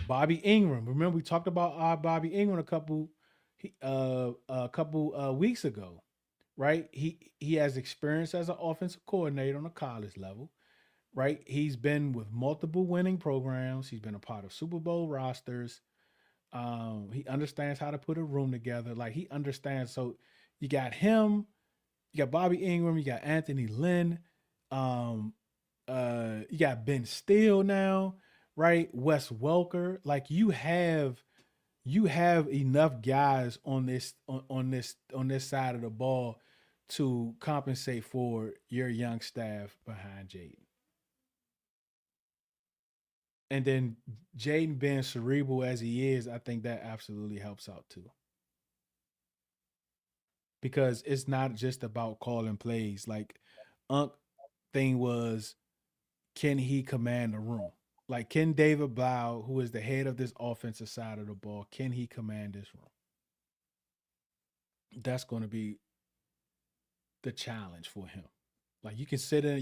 Bobby Ingram. Remember we talked about Bobby Ingram a couple weeks ago, right? He has experience as an offensive coordinator on a college level, right? He's been with multiple winning programs. He's been a part of Super Bowl rosters. He understands how to put a room together. Like he understands. So you got him, you got Bobby Ingram, you got Anthony Lynn, um, you got Ben Steele now, right? Wes Welker. Like you have enough guys on this side of the ball to compensate for your young staff behind Jaden. And then Jaden being cerebral as he is, I think that absolutely helps out too. Because it's not just about calling plays. Like Unc thing was, can he command the room? Like, can David Blau, who is the head of this offensive side of the ball, can he command this room? That's going to be the challenge for him. Like you can sit at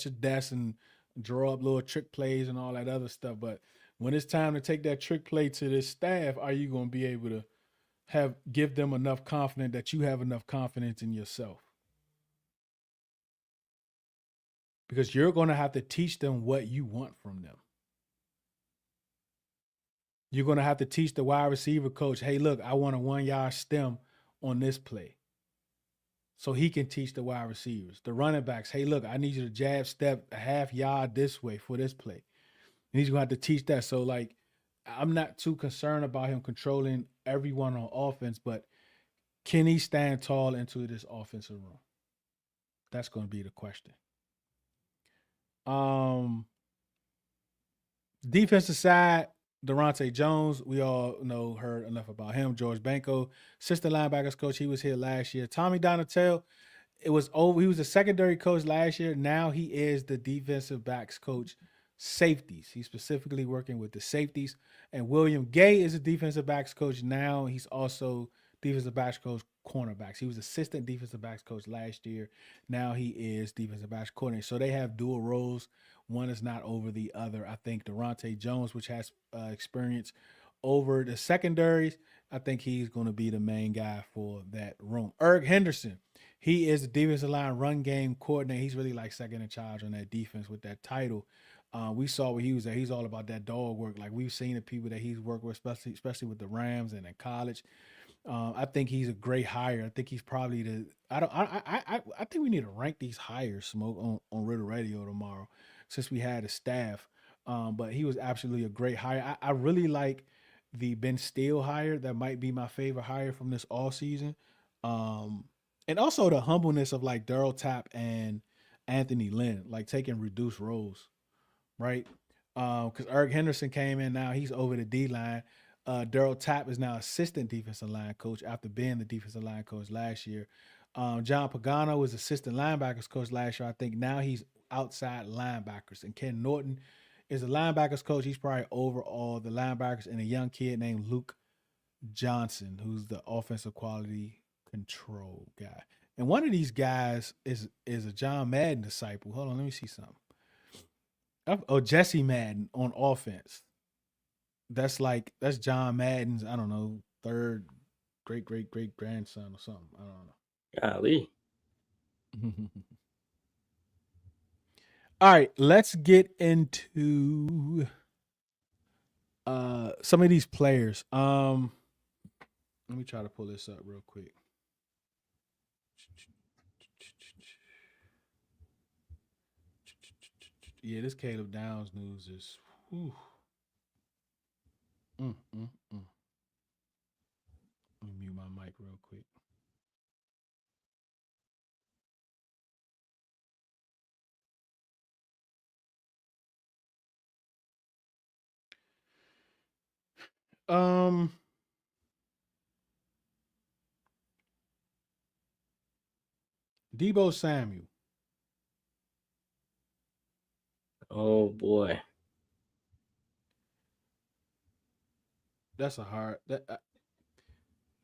your desk and draw up little trick plays and all that other stuff, but when it's time to take that trick play to this staff, are you going to be able to give them enough confidence that you have enough confidence in yourself? Because you're going to have to teach them what you want from them. You're going to have to teach the wide receiver coach, hey, look, I want a 1 yard stem on this play. So he can teach the wide receivers. The running backs, hey, look, I need you to jab step a half yard this way for this play. And he's going to have to teach that. So, like, I'm not too concerned about him controlling everyone on offense, but can he stand tall into this offensive room? That's going to be the question. Defensive side, Durante Jones, we all heard enough about him. George Banco, assistant linebackers coach, he was here last year. Tommy Donatel, it was over. He was a secondary coach last year. Now he is the defensive backs coach, safeties. He's specifically working with the safeties. And William Gay is a defensive backs coach now. He's also defensive backs coach, cornerbacks. He was assistant defensive backs coach last year. Now he is defensive backs coordinator. So they have dual roles. One is not over the other. I think Durante Jones, which has experience over the secondaries, I think he's going to be the main guy for that room. Erg Henderson, he is the defensive line run game coordinator. He's really like second in charge on that defense with that title. We saw where he was at. He's all about that dog work. Like we've seen the people that he's worked with, especially with the Rams and in college. I think he's a great hire. I think he's probably the. I think we need to rank these hires, Smoke, on Riddle Radio tomorrow, since we had a staff. But he was absolutely a great hire. I really like the Ben Steele hire. That might be my favorite hire from this all season. Um, and also the humbleness of like Daryl Tapp and Anthony Lynn, like taking reduced roles, right? Because Eric Henderson came in now, he's over the D line. Daryl Tapp is now assistant defensive line coach after being the defensive line coach last year. John Pagano was assistant linebackers coach last year. I think now he's outside linebackers. And Ken Norton is a linebackers coach. He's probably over all the linebackers, and a young kid named Luke Johnson, who's the offensive quality control guy. And one of these guys is a John Madden disciple. Hold on, let me see something. Oh, Jesse Madden on offense. That's John Madden's, I don't know, third great grandson or something. I Golly. don't know. All right, let's get into some of these players. Let me try to pull this up real quick. Yeah, this Caleb Downs news is whew. Mm, mm, mm. Let me mute my mic real quick. Um, Debo Samuel. Oh boy. That's a hard.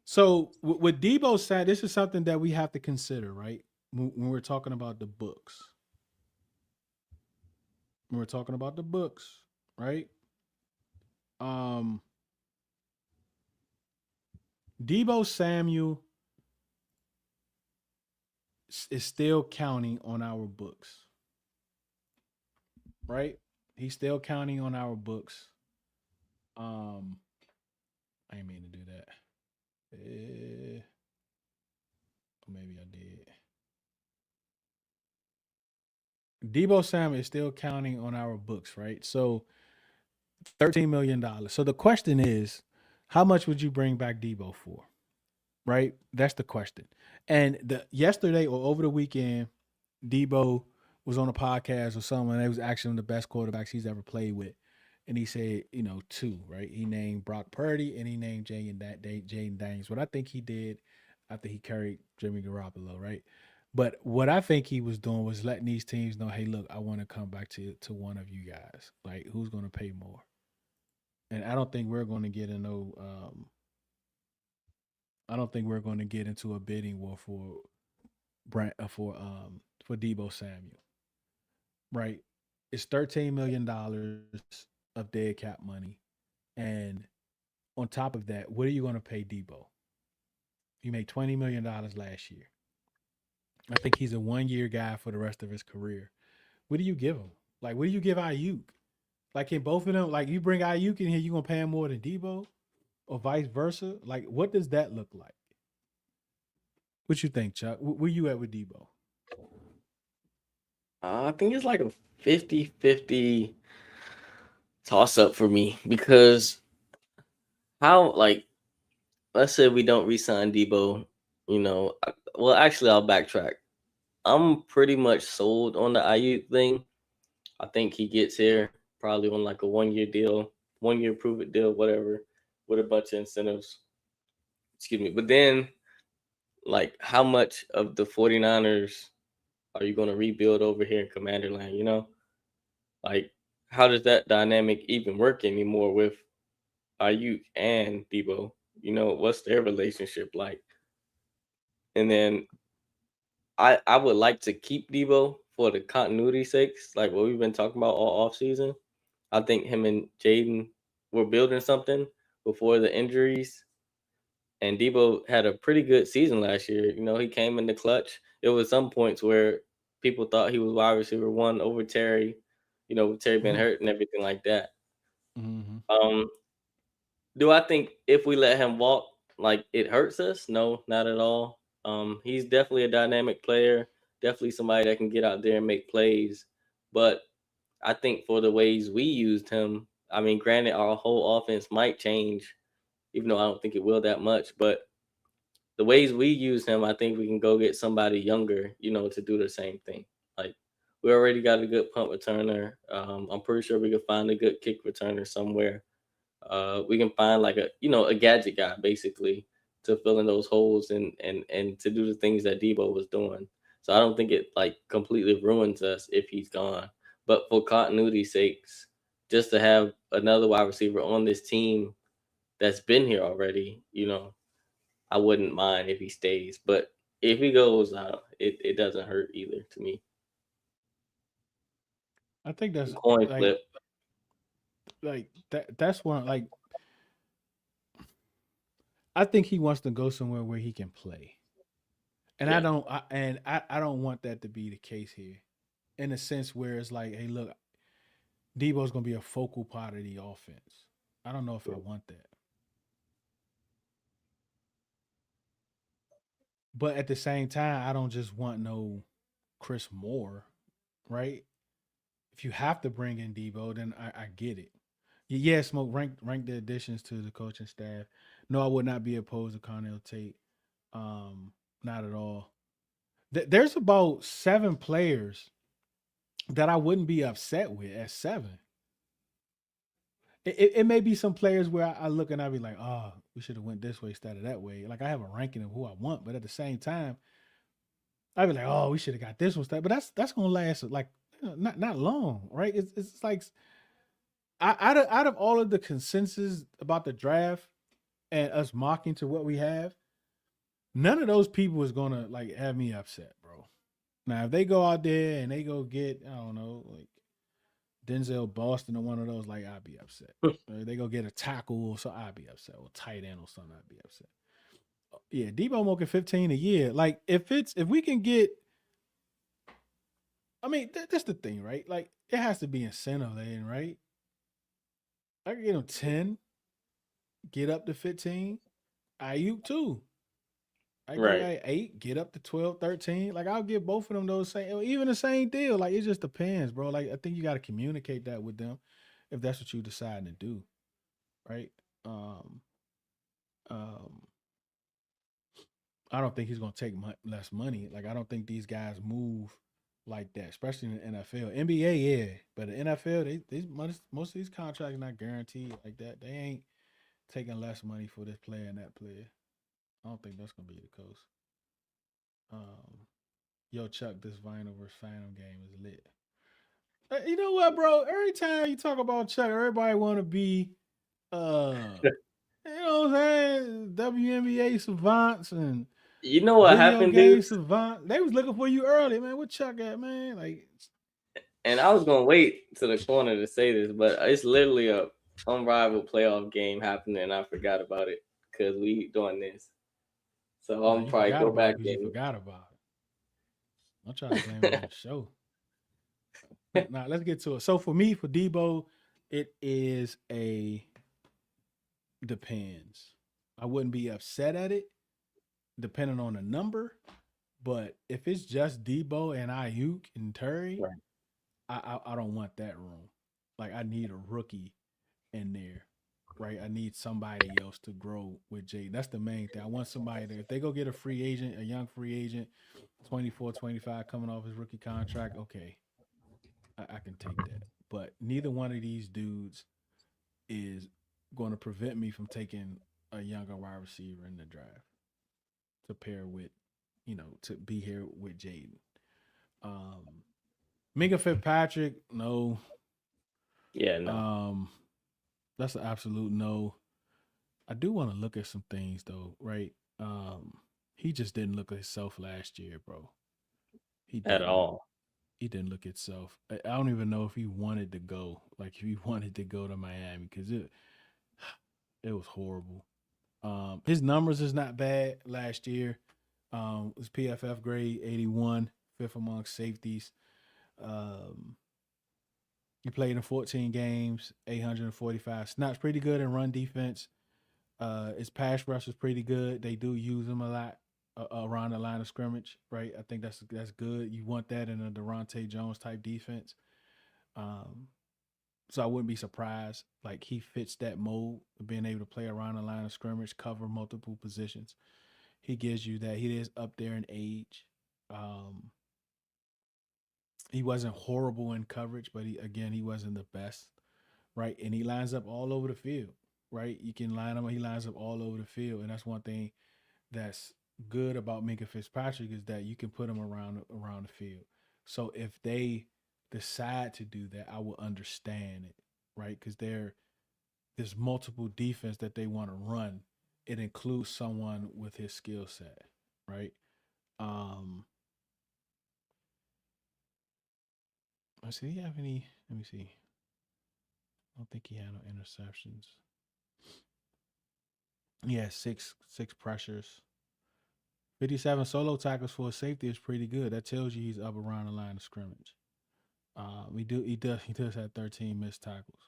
So with Debo Samuel, this is something that we have to consider, right? When we're talking about the books, when we're talking about the books, right? Um, Debo Samuel is still counting on our books, right? He's still counting on our books. Um, I didn't mean to do that. Maybe I did. Debo Samuel is still counting on our books, right? So $13 million. So the question is, how much would you bring back Debo for? Right? That's the question. And the yesterday or over the weekend, Debo was on a podcast or someone that was actually the best quarterbacks he's ever played with. And he said, two, right? He named Brock Purdy and he named Jaden Daniels. What I think he did after he carried Jimmy Garoppolo, right? But what I think he was doing was letting these teams know, hey, look, I want to come back to one of you guys. Like, who's going to pay more? And I don't think we're going to get in no. I don't think we're going to get into a bidding war for Brent for Debo Samuel. Right? It's $13 million of dead cap money, and on top of that, what are you going to pay Debo? He made $20 million last year. I think he's a 1 year guy for the rest of his career. What do you give him? Like, what do you give Ayuk? Like, can both of them, like, you bring Ayuk in here, you gonna pay him more than Debo, or vice versa? Like, what does that look like? What you think, Chuck? Where you at with Debo? I think it's like a 50-50 toss up for me because how, like, let's say we don't re-sign Debo, well, actually, I'll backtrack. I'm pretty much sold on the Ayuk thing. I think he gets here probably on like a 1 year deal, 1 year prove it deal, whatever, with a bunch of incentives. Excuse me. But then, like, how much of the 49ers are you going to rebuild over here in Commander Land? Like, how does that dynamic even work anymore with Ayuk and Debo? What's their relationship like? And then I would like to keep Debo for the continuity sakes, like what we've been talking about all off season. I think him and Jaden were building something before the injuries, and Debo had a pretty good season last year. He came in the clutch. It was some points where people thought he was wide receiver one over Terry, with Terry been hurt and everything like that. Mm-hmm. Um, do I think if we let him walk, like it hurts us? No, not at all. He's definitely a dynamic player, definitely somebody that can get out there and make plays. But I think for the ways we used him, I mean, granted, our whole offense might change, even though I don't think it will that much. But the ways we use him, I think we can go get somebody younger, to do the same thing. Like we already got a good punt returner. I'm pretty sure we could find a good kick returner somewhere. We can find like a gadget guy basically to fill in those holes and to do the things that Debo was doing. So I don't think it like completely ruins us if he's gone. But for continuity's sakes, just to have another wide receiver on this team that's been here already, I wouldn't mind if he stays. But if he goes, it doesn't hurt either to me. I think that's Coin like flip. that's one like I think he wants to go somewhere where he can play. And Yeah. I don't want that to be the case here. In a sense where it's like, hey, look, Debo's gonna be a focal part of the offense. I don't know if I want that. But at the same time, I don't just want no Chris Moore, right? If you have to bring in Debo, then I get it. Yeah, Smoke, rank the additions to the coaching staff. No, I would not be opposed to Cornell Tate. Um, Not at all. There's about 7 players that I wouldn't be upset with at 7. It may be some players where I look and I be like, oh, we should have went this way instead of that way. Like I have a ranking of who I want, but at the same time, I'd be like, oh, we should have got this one. But that's gonna last like not long, right? It's like out of all of the consensus about the draft and us mocking to what we have, none of those people is gonna like have me upset, bro. Now if they go out there and they go get I don't know like Denzel Boston or one of those, like I'd be upset. Or they go get a tackle or so I'd be upset. Or tight end or something, I'd be upset. Yeah, Debo Moke 15 a year. Like if we can get I mean, that's the thing, right? Like it has to be incentive then, right? I can get him 10, get up to 15. Ayuk too. I get Right. like 8, get up to 12, 13. Like I'll give both of them those same even the same deal. Like it just depends, bro. Like I think you gotta communicate that with them if that's what you decide to do. Right. Um um I don't think he's gonna take less money. Like I don't think these guys move like that, especially in the NFL. NBA, yeah, but the NFL, most of these contracts not guaranteed like that. They ain't taking less money for this player and that player. I don't think that's gonna be the case. Um, Yo, Chuck, this Vinyl versus Phantom game is lit. You know what, bro? Every time you talk about Chuck, everybody want to be, uh, you know what I'm saying? WNBA savants and You know what video happened, game Deuce? savant. They was looking for you early, man. What Chuck at, man? Like, And I was gonna wait to the corner to say this, but it's literally a unrivaled playoff game happening, and I forgot about it because we doing this. So no, I'm you probably forgot go about it back because you and forgot about it. Don't try to blame it on the show. Now let's get to it. So for me, for Debo, it is a depends. I wouldn't be upset at it, depending on the number. But if it's just Debo and Ayuk and Terry, right. I don't want that room. Like I need a rookie in there, right? I need somebody else to grow with Jay. That's the main thing. I want somebody that if they go get a free agent, a young free agent, 24, 25, coming off his rookie contract, okay, I can take that. But neither one of these dudes is going to prevent me from taking a younger wide receiver in the draft to pair with, to be here with Jaden. Um, Minka Fitzpatrick, no. Yeah, no, Um, that's an absolute no. I do want to look at some things though, right? He just didn't look himself last year, bro. He at didn't. all. He didn't look himself. I don't even know if he wanted to go. Like if he wanted to go to Miami because it was horrible. His numbers is not bad last year. His PFF grade 81, fifth among safeties. Um, he played in 14 games, 845 snaps. Pretty good in run defense. His pass rush is pretty good. They do use him a lot around the line of scrimmage, right? I think that's good. You want that in a Durante Jones type defense. Um, So I wouldn't be surprised. Like he fits that mold of being able to play around the line of scrimmage, cover multiple positions. He gives you that. He is up there in age. Um, he wasn't horrible in coverage, but he wasn't the best, right? And he lines up all over the field, right? You can line him. He lines up all over the field, and that's one thing that's good about Minka Fitzpatrick is that you can put him around the field. So if they decide to do that, I will understand it, right? Because there's multiple defense that they want to run. It includes someone with his skill set, right? Um, let's see. Do you have any? Let me see. I don't think he had no interceptions. Yeah, six pressures. 57 solo tackles for a safety is pretty good. That tells you he's up around the line of scrimmage. He does have 13 missed tackles.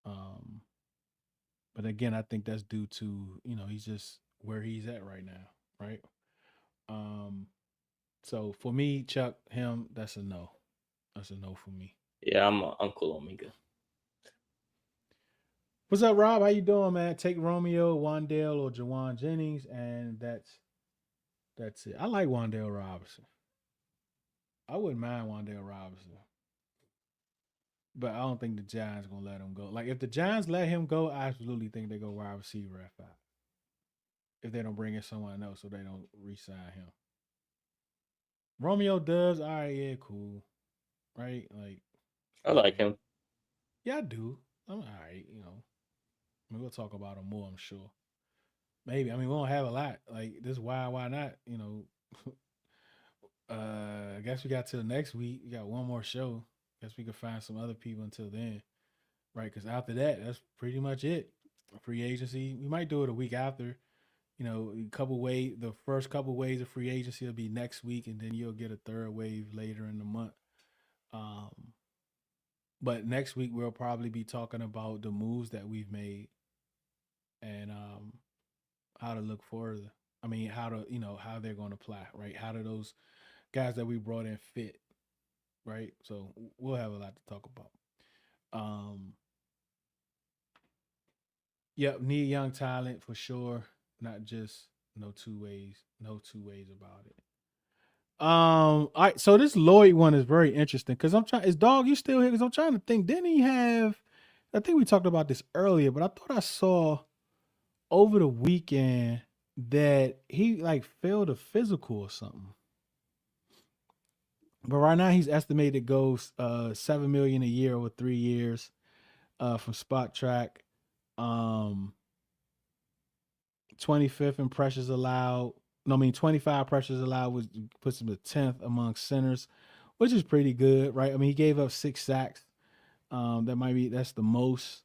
Um, but again, I think that's due to he's just where he's at right now, right? Um, so for me, Chuck, him, that's a no. That's a no for me. Yeah, I'm cool on Minka. What's up, Rob? How you doing, man? Take Romeo, Wandale, or Jawan Jennings, and that's it. I like Wandale Robinson. I wouldn't mind Wandale Robinson, but I don't think the Giants gonna let him go. Like if the Giants let him go, I absolutely think they go wide receiver at 5. If they don't bring in someone else, so they don't re-sign him. Romeo does, all right, yeah, cool, right? Like, I like him. yeah, I do. I'm all right, I mean, we'll talk about him more, I'm sure. Maybe. I mean, we don't have a lot. Like this, why not? I guess we got till next week. We got one more show. Guess we could find some other people until then, right? Because after that, that's pretty much it. Free agency. We might do it a week after. A couple wave. The first couple waves of free agency will be next week, and then you'll get a third wave later in the month. Um, but next week we'll probably be talking about the moves that we've made and how to look further. I mean, how to how they're going to apply, right? How do those guys that we brought in fit, right? So we'll have a lot to talk about. Um, yep, need young talent for sure. Not just no two ways about it. All right, so this Lloyd one is very interesting because I'm trying. Is dog you still here? Because I'm trying to think. Didn't he have? I think we talked about this earlier, but I thought I saw over the weekend that he like failed a physical or something. But right now he's estimated to go 7 million a year over 3 years from Spot Track. Um 25th in pressures allowed. No, I mean 25 pressures allowed was puts him at 10th among centers, which is pretty good, right? I mean he gave up 6 sacks. That's the most.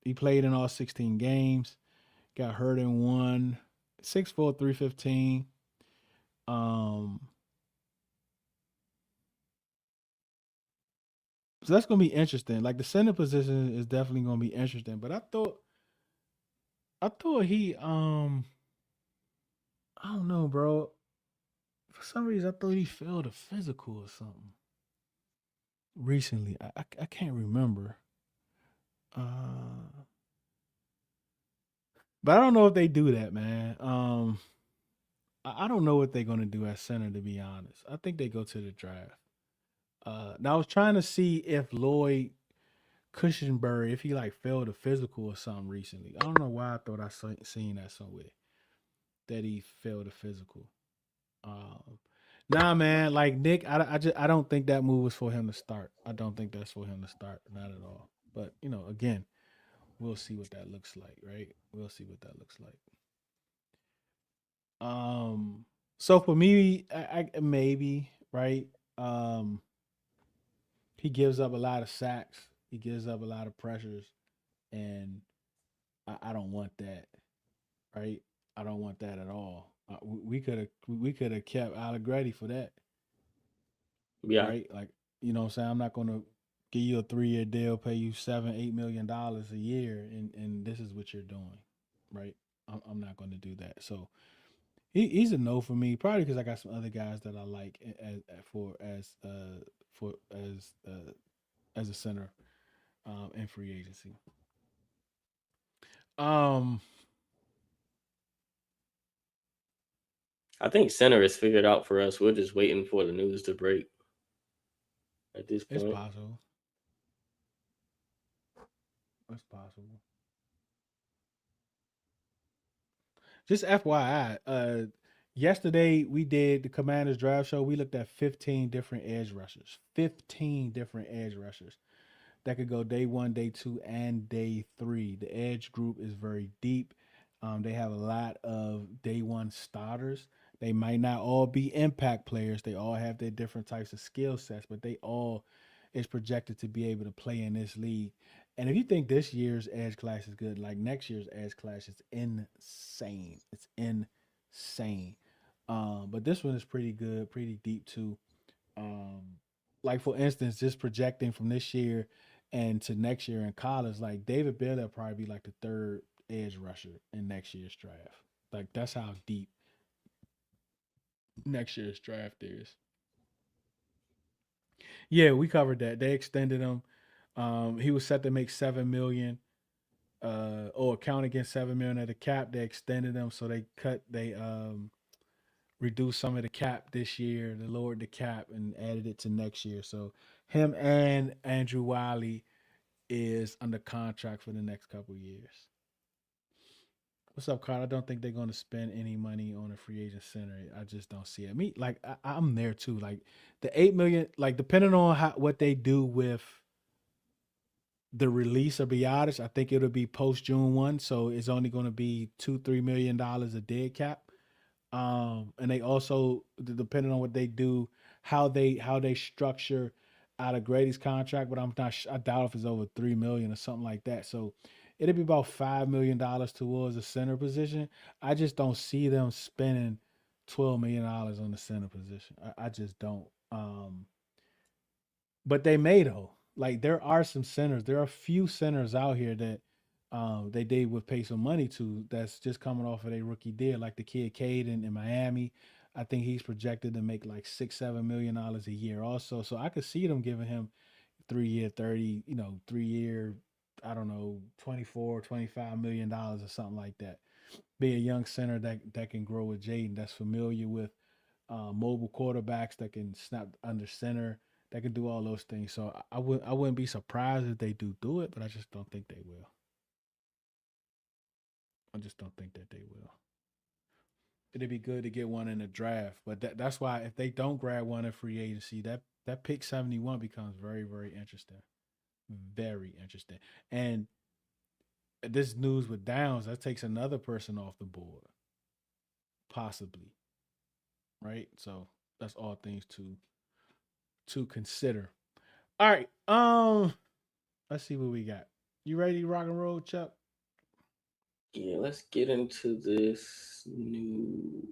He played in all 16 games. Got hurt in one. 6'4", 315. Um, so that's gonna be interesting. Like the center position is definitely gonna be interesting. But I thought he I don't know, bro. For some reason I thought he failed a physical or something recently. I can't remember. Uh but I don't know if they do that, man. I don't know what they're gonna do at center to be honest. I think they go to the draft. Now I was trying to see if Lloyd Cushenberry, if he like failed a physical or something recently. I don't know why I thought seen that somewhere that he failed a physical. Um, nah, man, like Nick, I don't think that move was for him to start. I don't think that's for him to start, not at all. But again, we'll see what that looks like, right? We'll see what that looks like. Um, so for me, I maybe right. Um, he gives up a lot of sacks. He gives up a lot of pressures, and I don't want that, right? I don't want that at all. We could have kept Allegretti for that, Yeah, right? Like what I'm saying. I'm not gonna give you a 3-year deal, pay you $7-8 million a year, and this is what you're doing, right? I'm not gonna do that. So he's a no for me, probably because I got some other guys that I like as for as a center. in free agency. Um, I think center is figured out for us. We're just waiting for the news to break at this it's point. possible. It's possible. Just FYI, yesterday we did the Commanders draft show. We looked at 15 different edge rushers. 15 different edge rushers that could go day one, day two, and day three. The edge group is very deep. They have a lot of day one starters. They might not all be impact players. They all have their different types of skill sets, but they all is projected to be able to play in this league. And if you think this year's edge class is good, like next year's edge class is insane. It's insane. But this one is pretty good, pretty deep too. Um, like for instance, just projecting from this year and to next year in college, like David Bell will probably be like the third edge rusher in next year's draft. Like that's how deep next year's draft is. Yeah, we covered that. They extended him. He was set to make 7 million, or count against 7 million at the cap. They extended him, so they reduced some of the cap this year. They lowered the cap and added it to next year. So him and Andrew Wiley is under contract for the next couple years. What's up, Carl? I don't think they're going to spend any money on a free agent center. I just don't see it. Me, like I'm there too. Like the 8 million, like depending on what they do with the release of Biotis, I think it'll be post June 1, so it's only going to be $2-3 million a dead cap. And they also, depending on what they do, how they structure out of Grady's contract, but I'm not. I doubt if it's over 3 million or something like that. So it'll be about $5 million towards the center position. I just don't see them spending $12 million on the center position. I just don't. But they may though. Like there are some centers. There are a few centers out here that they would pay some money to. That's just coming off of a rookie deal, like the kid Cade in Miami. I think he's projected to make like $6-7 million a year also. So I could see them giving him 3 year 30, 3 year, I don't know, 24-25 million or something like that. Be a young center that can grow with Jaden, that's familiar with mobile quarterbacks, that can snap under center, that can do all those things. So I wouldn't be surprised if they do it, but I just don't think they will. I just don't think that they will. It'd be good to get one in the draft, but that's why if they don't grab one in free agency, that pick 71 becomes very very interesting, very interesting. And this news with Downs, that takes another person off the board, possibly, right? So that's all things to consider. All right, let's see what we got. You ready to rock and roll, Chuck? Yeah, let's get into this news.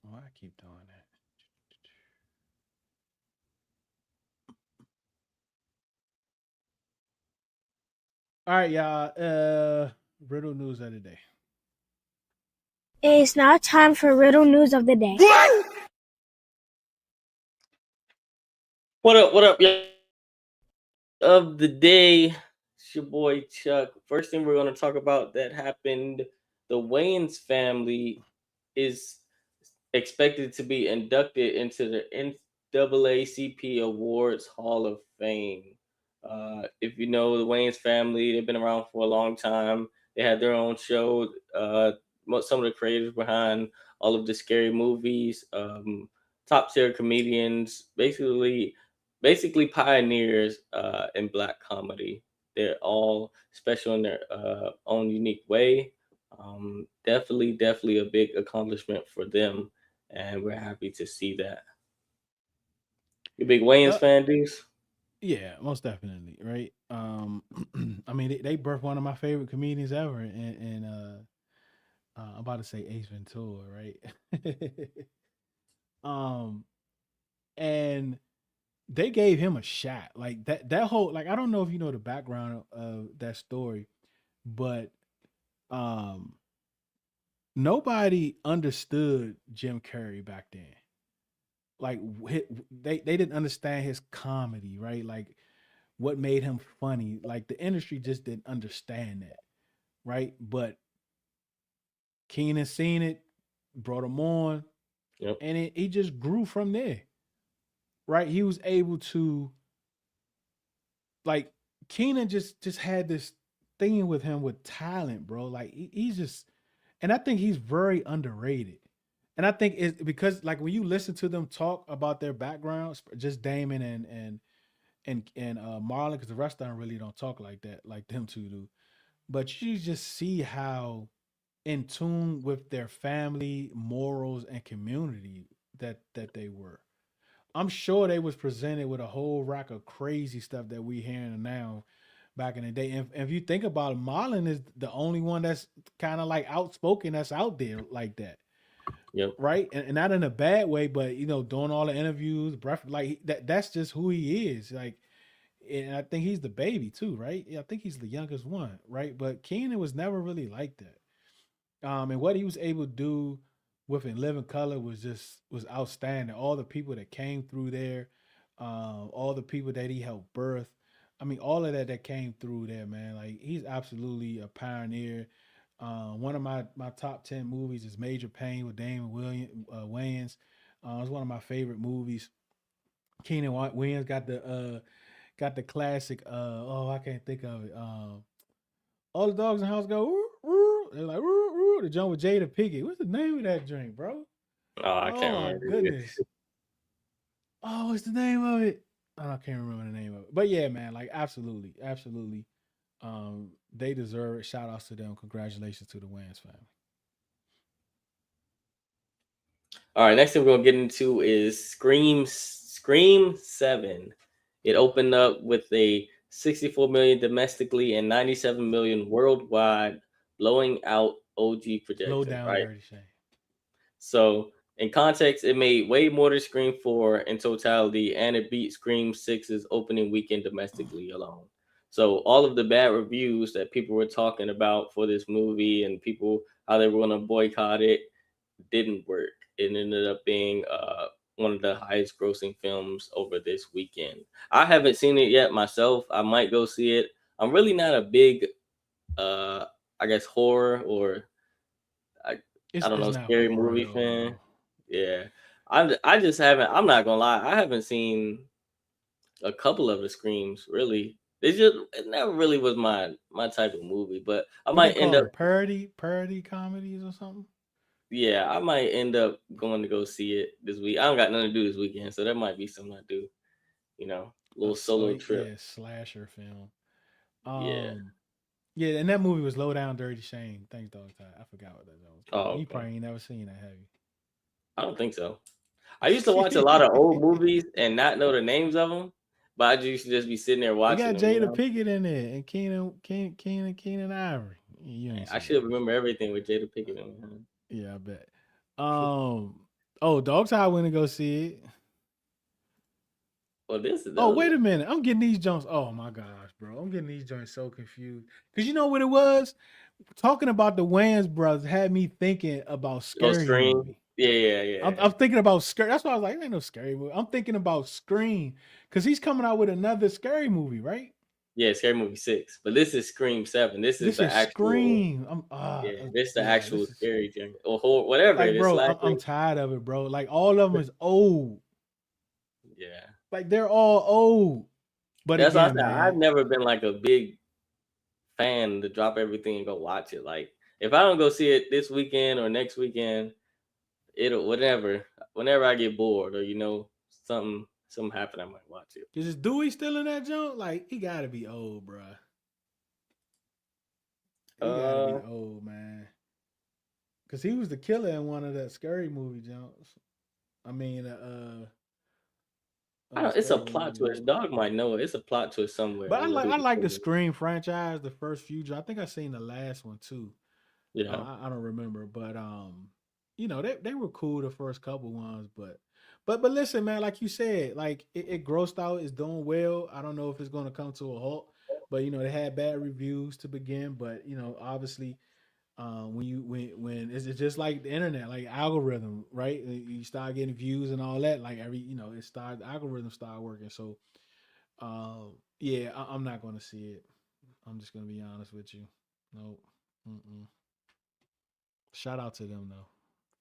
Oh, I keep doing that. All right, y'all. Riddle news of the day. It is now time for Riddle News of the Day. What up? What up, y'all? Of the day, it's your boy Chuck. First thing we're going to talk about that happened: the Wayans family is expected to be inducted into the NAACP Awards Hall of Fame. If you know the Wayans family, they've been around for a long time. They had their own show. Some of the creators behind all of the scary movies, top tier comedians, basically pioneers in black comedy. They're all special in their own unique way. Definitely a big accomplishment for them, and we're happy to see that. You big Wayans Uh, fan, Deuce? yeah, most definitely, right? I mean, they birthed one of my favorite comedians ever, and I'm about to say Ace Ventura, right? um, and they gave him a shot, like that whole, like I don't know if you know the background of that story, but um, nobody understood Jim Carrey back then. Like they didn't understand his comedy, right? Like what made him funny. Like the industry just didn't understand that, right? But Keenan seen it, brought him on, Yep. and he just grew from there, right? He was able to like Keenan just had this thing with him with talent, bro. Like he's just, and I think he's very underrated. And I think it's because like when you listen to them talk about their backgrounds, just Damon and Marlon, because the rest of them really don't talk like that, like them two do. But you just see how in tune with their family morals and community that they were. I'm sure they was presented with a whole rack of crazy stuff that we hearing now back in the day. And if you think about it, Marlon is the only one that's kind of like outspoken that's out there like that. Yep. Right. And not in a bad way, but doing all the interviews, breath like that's just who he is. Like, and I think he's the baby too, right? Yeah, I think he's the youngest one, right? But Keenan was never really like that. And what he was able to do with In Living Color was outstanding. All the people that came through there, all the people that he helped birth. I mean, all of that came through there, man. Like he's absolutely a pioneer. One of my top 10 movies is Major Pain with Damon Wayans. It's one of my favorite movies. Keenan Williams got the classic. I can't think of it. All the dogs in the house go. Woo, woo. They're like woo, woo. The joint with Jada Pinkett. What's the name of that drink, bro? Oh, I Oh can't my remember. goodness. Oh, what's the name of it? I can't remember the name of it. But yeah, man, like absolutely, absolutely. They deserve it. Shout outs to them. Congratulations to the Wayans family. All right, next thing we're gonna get into is Scream 7. It opened up with a 64 million domestically and 97 million worldwide, blowing out OG Low projections, down, right? dirty shame. So, in context, it made way more than Scream 4 in totality, and it beat Scream 6's opening weekend domestically alone. So, all of the bad reviews that people were talking about for this movie and people how they were going to boycott it didn't work. It ended up being one of the highest grossing films over this weekend. I haven't seen it yet myself. I might go see it. I'm really not a big, I guess, horror or I, I don't It's know, not scary horror at movie all, fan. bro. Yeah, I just haven't. I'm not gonna lie. I haven't seen a couple of the Screams. Really, it never really was my type of movie. But I What they might end call up. them? Parody comedies or something? Yeah, I might end up going to go see it this week. I don't got nothing to do this weekend, so that might be something I do. Little solo trip. Yeah, slasher film. Yeah. Yeah, and that movie was Low Down Dirty Shame. Thanks, Dog Tide. I forgot what that was called. Oh, You okay. probably ain't never seen that, have I don't think so. I used to watch a lot of old movies and not know the names of them, but I used to just be sitting there It watching got them. Jada Pinkett in there and Keenan Ivory. You ain't I seen should those. remember everything with Jada Pinkett in it. Yeah, I bet. Dog Tide went to go see it. Well, this is Oh, those. wait a minute. I'm getting these joints. Oh my gosh, bro. I'm getting these joints so confused. Cause you know what it was? Talking about the Wayans brothers had me thinking about Oh, Scary Scream. Movie. Yeah. I'm thinking about Scary. That's why I was like, ain't no Scary Movie. I'm thinking about Scream. Cause he's coming out with another Scary Movie, right? Yeah, Scary Movie 6. But this is Scream 7. This is This the is actual. Scream. Yeah, this is the Yeah, actual this is scary journey or horror, whatever it like, is. bro, Slasher. I'm tired of it, bro. Like all of them is old. Yeah. Like they're all old. But That's what I again, said. I've man, never been like a big fan to drop everything and go watch it. Like if I don't go see it this weekend or next weekend, it'll whenever I get bored or something happen, I might watch it. is Dewey still in that joint? Like he gotta be old, bro. He gotta be Uh, old, man. Cause he was the killer in one of that scary movie jumps. I mean, I the don't. It's a scary plot movie twist. jump. Dog might know it. It's a plot twist somewhere. But Who I the like the killer is. Scream franchise, the first few. I think I seen the last one too. Yeah. I don't remember, but they were cool the first couple ones, but listen, man, like you said, like it grossed out, it's doing well. I don't know if it's going to come to a halt, but they had bad reviews to begin, but obviously, when it's just like the internet, like algorithm, right? You start getting views and all that, like it started the algorithm started working, so Yeah, I'm not going to see it. I'm just going to be honest with you. Nope. Mm-mm. Shout out to them though.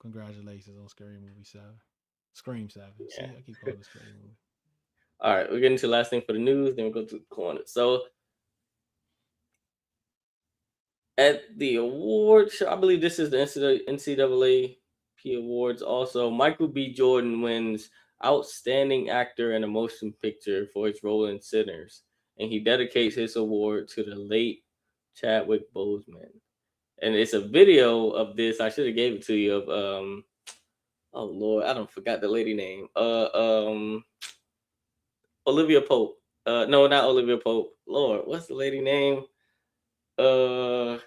Congratulations on Scary Movie 7. Scream 7. Yeah. See, I keep calling it Scary Movie. All right, we're getting to the last thing for the news. Then we'll go to the corner. So at the award show, I believe this is the NCAA Awards. Also, Michael B. Jordan wins Outstanding Actor in a Motion Picture for his role in Sinners, and he dedicates his award to the late Chadwick Boseman. And it's a video of this. I should have gave it to you of oh Lord, I don't forgot the lady name. Olivia Pope. No, not Olivia Pope. Lord, what's the lady name? Golly,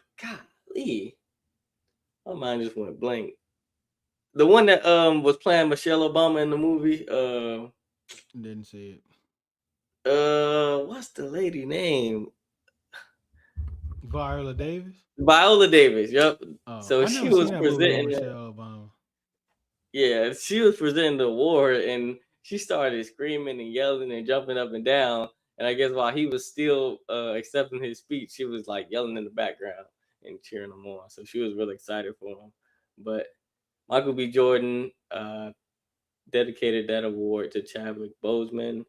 my mind just went blank. The one that was playing Michelle Obama in the movie. Didn't see it. What's the lady name? Viola Davis. Viola Davis. Yep. Oh, So I she never was seen that movie with presenting. Michelle Obama. Yeah, she was presenting the award, and she started screaming and yelling and jumping up and down. And I guess while he was still accepting his speech, she was like yelling in the background and cheering him on. So she was really excited for him. But Michael B. Jordan dedicated that award to Chadwick Boseman.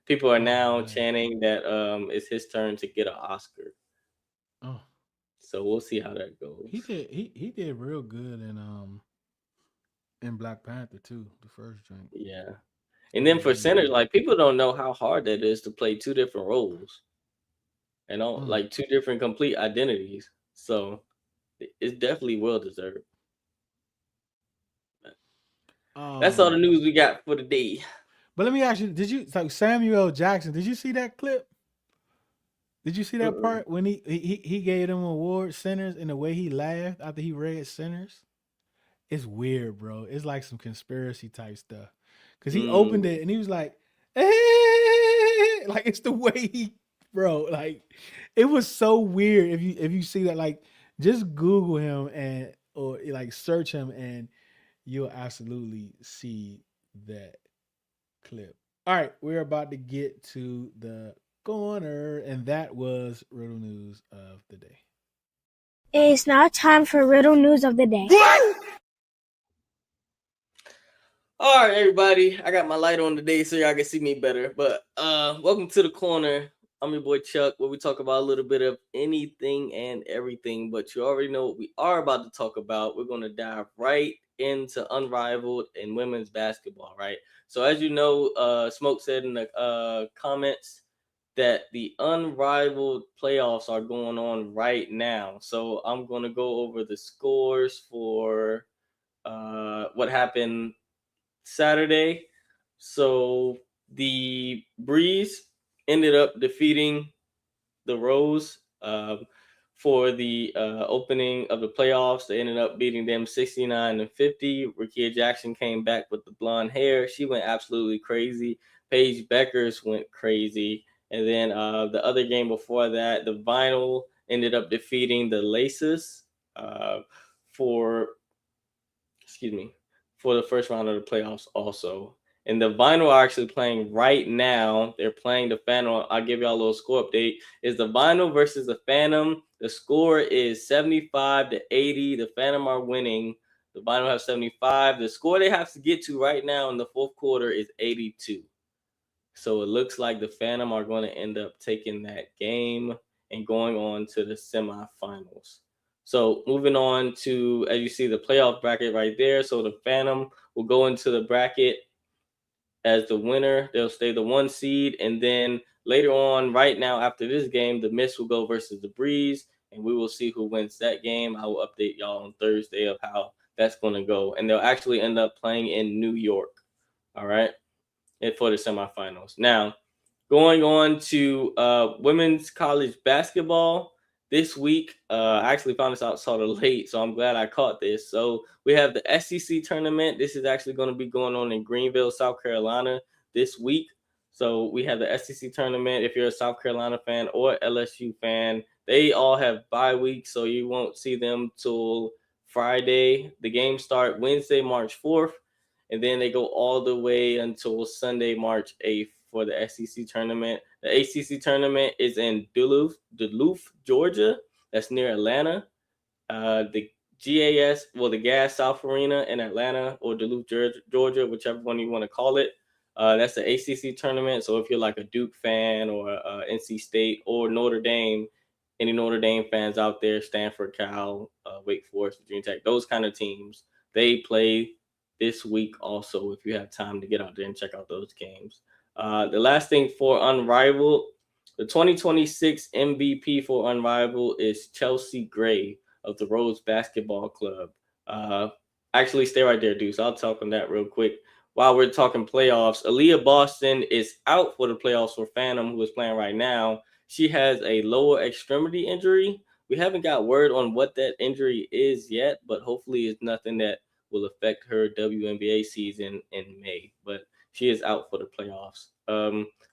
People are Oh now man. chanting that it's his turn to get an Oscar. Oh, So we'll see how that he goes. did. He did real good in Black Panther too. The first drink. Yeah. He And then did for really Sinners, good. like people don't know how hard that is to play two different roles and all Mm. like two different complete identities. So it's definitely well deserved. That's all the Um, news we got for the day. but let me ask you: Did you like Samuel L. Jackson? Did you see that clip? Did you see that Mm-mm. part when he gave them award Sinners and the way he laughed after he read Sinners? It's weird, bro. It's like some conspiracy type stuff. Cause he opened Mm, it and he was like, eh, like it's the way he, bro. Like it was so weird. If you see that, like just Google him and or like search him and you'll absolutely see that clip. All right, we're about to get to the corner, and that was riddle news of the day. It is now time for riddle news of the day. All right, everybody. I got my light on today so y'all can see me better. But welcome to the corner. I'm your boy Chuck, where we talk about a little bit of anything and everything. But you already know what we are about to talk about. We're gonna dive right into unrivaled in women's basketball, right? So as you know, Smoke said in the comments that the unrivaled playoffs are going on right now. So I'm gonna go over the scores for what happened Saturday. So the Breeze ended up defeating the Rose for the opening of the playoffs. They ended up beating them 69-50. Rickea Jackson came back with the blonde hair. She went absolutely crazy. Paige Beckers went crazy. And then the other game before that, the Vinyl ended up defeating the Laces for excuse me, for the first round of the playoffs also. And the Vinyl are actually playing right now. They're playing the Phantom. I'll give y'all a little score update. Is the Vinyl versus the Phantom. The score is 75-80. The Phantom are winning. The Vinyl have 75. The score they have to get to right now in the fourth quarter is 82. So it looks like the Phantom are going to end up taking that game and going on to the semifinals. So moving on to, as you see, the playoff bracket right there. So the Phantom will go into the bracket as the winner. They'll stay the one seed. And then later on, right now, after this game, the Mist will go versus the Breeze. And we will see who wins that game. I will update y'all on Thursday of how that's going to go. And they'll actually end up playing in New York. All right. And for the semifinals. Now, going on to women's college basketball this week. I actually found this out sort of late, so I'm glad I caught this. So we have the SEC tournament. This is actually going to be going on in Greenville, South Carolina this week. So we have the SEC tournament. If you're a South Carolina fan or LSU fan, they all have bye weeks, so you won't see them till Friday. The games start Wednesday, March 4th, and then they go all the way until Sunday, March 8th for the SEC tournament. The ACC tournament is in Duluth, Georgia. That's near Atlanta. The the Gas South Arena in Atlanta or Duluth, Georgia, whichever one you want to call it. That's the ACC tournament. So if you're like a Duke fan or NC State or Notre Dame, any Notre Dame fans out there, Stanford, Cal, Wake Forest, Virginia Tech, those kind of teams, they play this week also if you have time to get out there and check out those games. The last thing for Unrivaled, the 2026 MVP for Unrivaled is Chelsea Gray of the Rose Basketball Club. Actually, stay right there, Deuce. I'll talk on that real quick. While we're talking playoffs, Aaliyah Boston is out for the playoffs for Phantom, who is playing right now. She has a lower extremity injury. We haven't got word on what that injury is yet, but hopefully it's nothing that will affect her WNBA season in May. But she is out for the playoffs.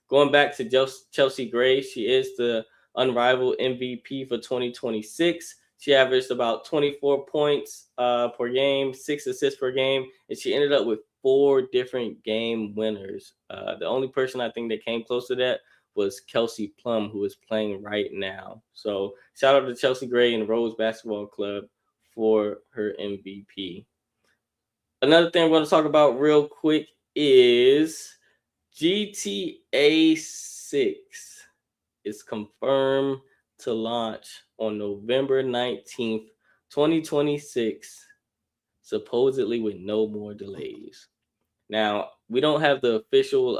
Going back to Chelsea Gray, she is the Unrivaled MVP for 2026. She averaged about 24 points per game, 6 assists per game, and she ended up with 4 different game winners. The only person I think that came close to that was Kelsey Plum, who is playing right now. So shout out to Chelsea Gray and Rose Basketball Club for her MVP. Another thing we're going to talk about real quick is GTA 6 is confirmed to launch on November 19th, 2026, supposedly with no more delays. Now, we don't have the official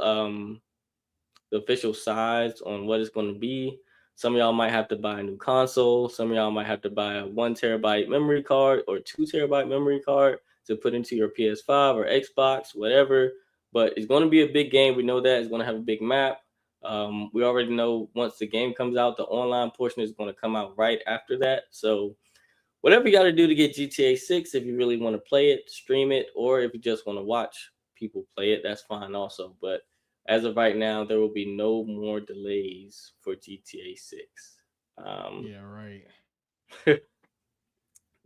size on what it's going to be. Some of y'all might have to buy a new console. Some of y'all might have to buy a 1 terabyte memory card or 2 terabyte memory card to put into your PS5 or Xbox, whatever. But it's going to be a big game. We know that it's going to have a big map. We already know once the game comes out, the online portion is going to come out right after that. So whatever you got to do to get GTA 6, if you really want to play it, stream it, or if you just want to watch people play it, that's fine also. But as of right now, there will be no more delays for GTA 6. Yeah, right.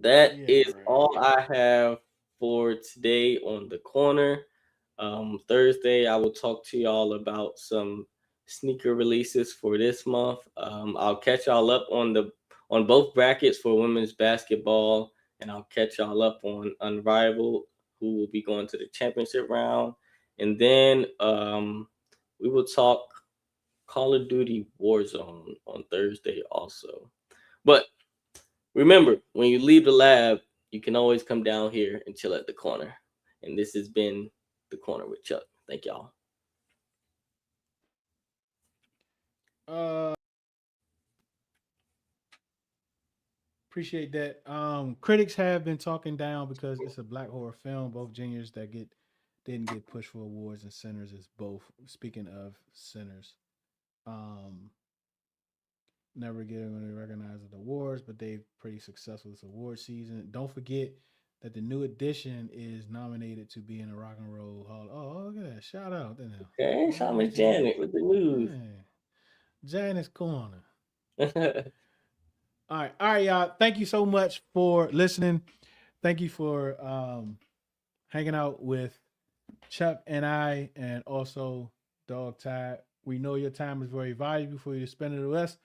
That is all I have for today on the corner. Thursday, I will talk to y'all about some sneaker releases for this month. I'll catch y'all up on both brackets for women's basketball, and I'll catch y'all up on Unrivaled, who will be going to the championship round. And then we will talk Call of Duty Warzone on Thursday also. But remember, when you leave the lab, you can always come down here and chill at the corner. And this has been The Corner with Chuck. Thank y'all. Appreciate that. Critics have been talking down because it's a black horror film. Both juniors that didn't get pushed for awards and Sinners is both. Speaking of Sinners, never getting recognized at the awards, but they've pretty successful this award season. Don't forget that the new edition is nominated to be in the Rock and Roll Hall. Oh, look at that! Shout out! Okay, shout out Miss Janet with the news. Janet's Corner. All right, y'all. Thank you so much for listening. Thank you for hanging out with Chuck and I, and also DawgTired. We know your time is very valuable for you to spend it with us.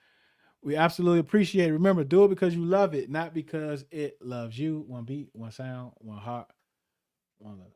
We absolutely appreciate it. Remember, do it because you love it, not because it loves you. One beat, one sound, one heart, one love.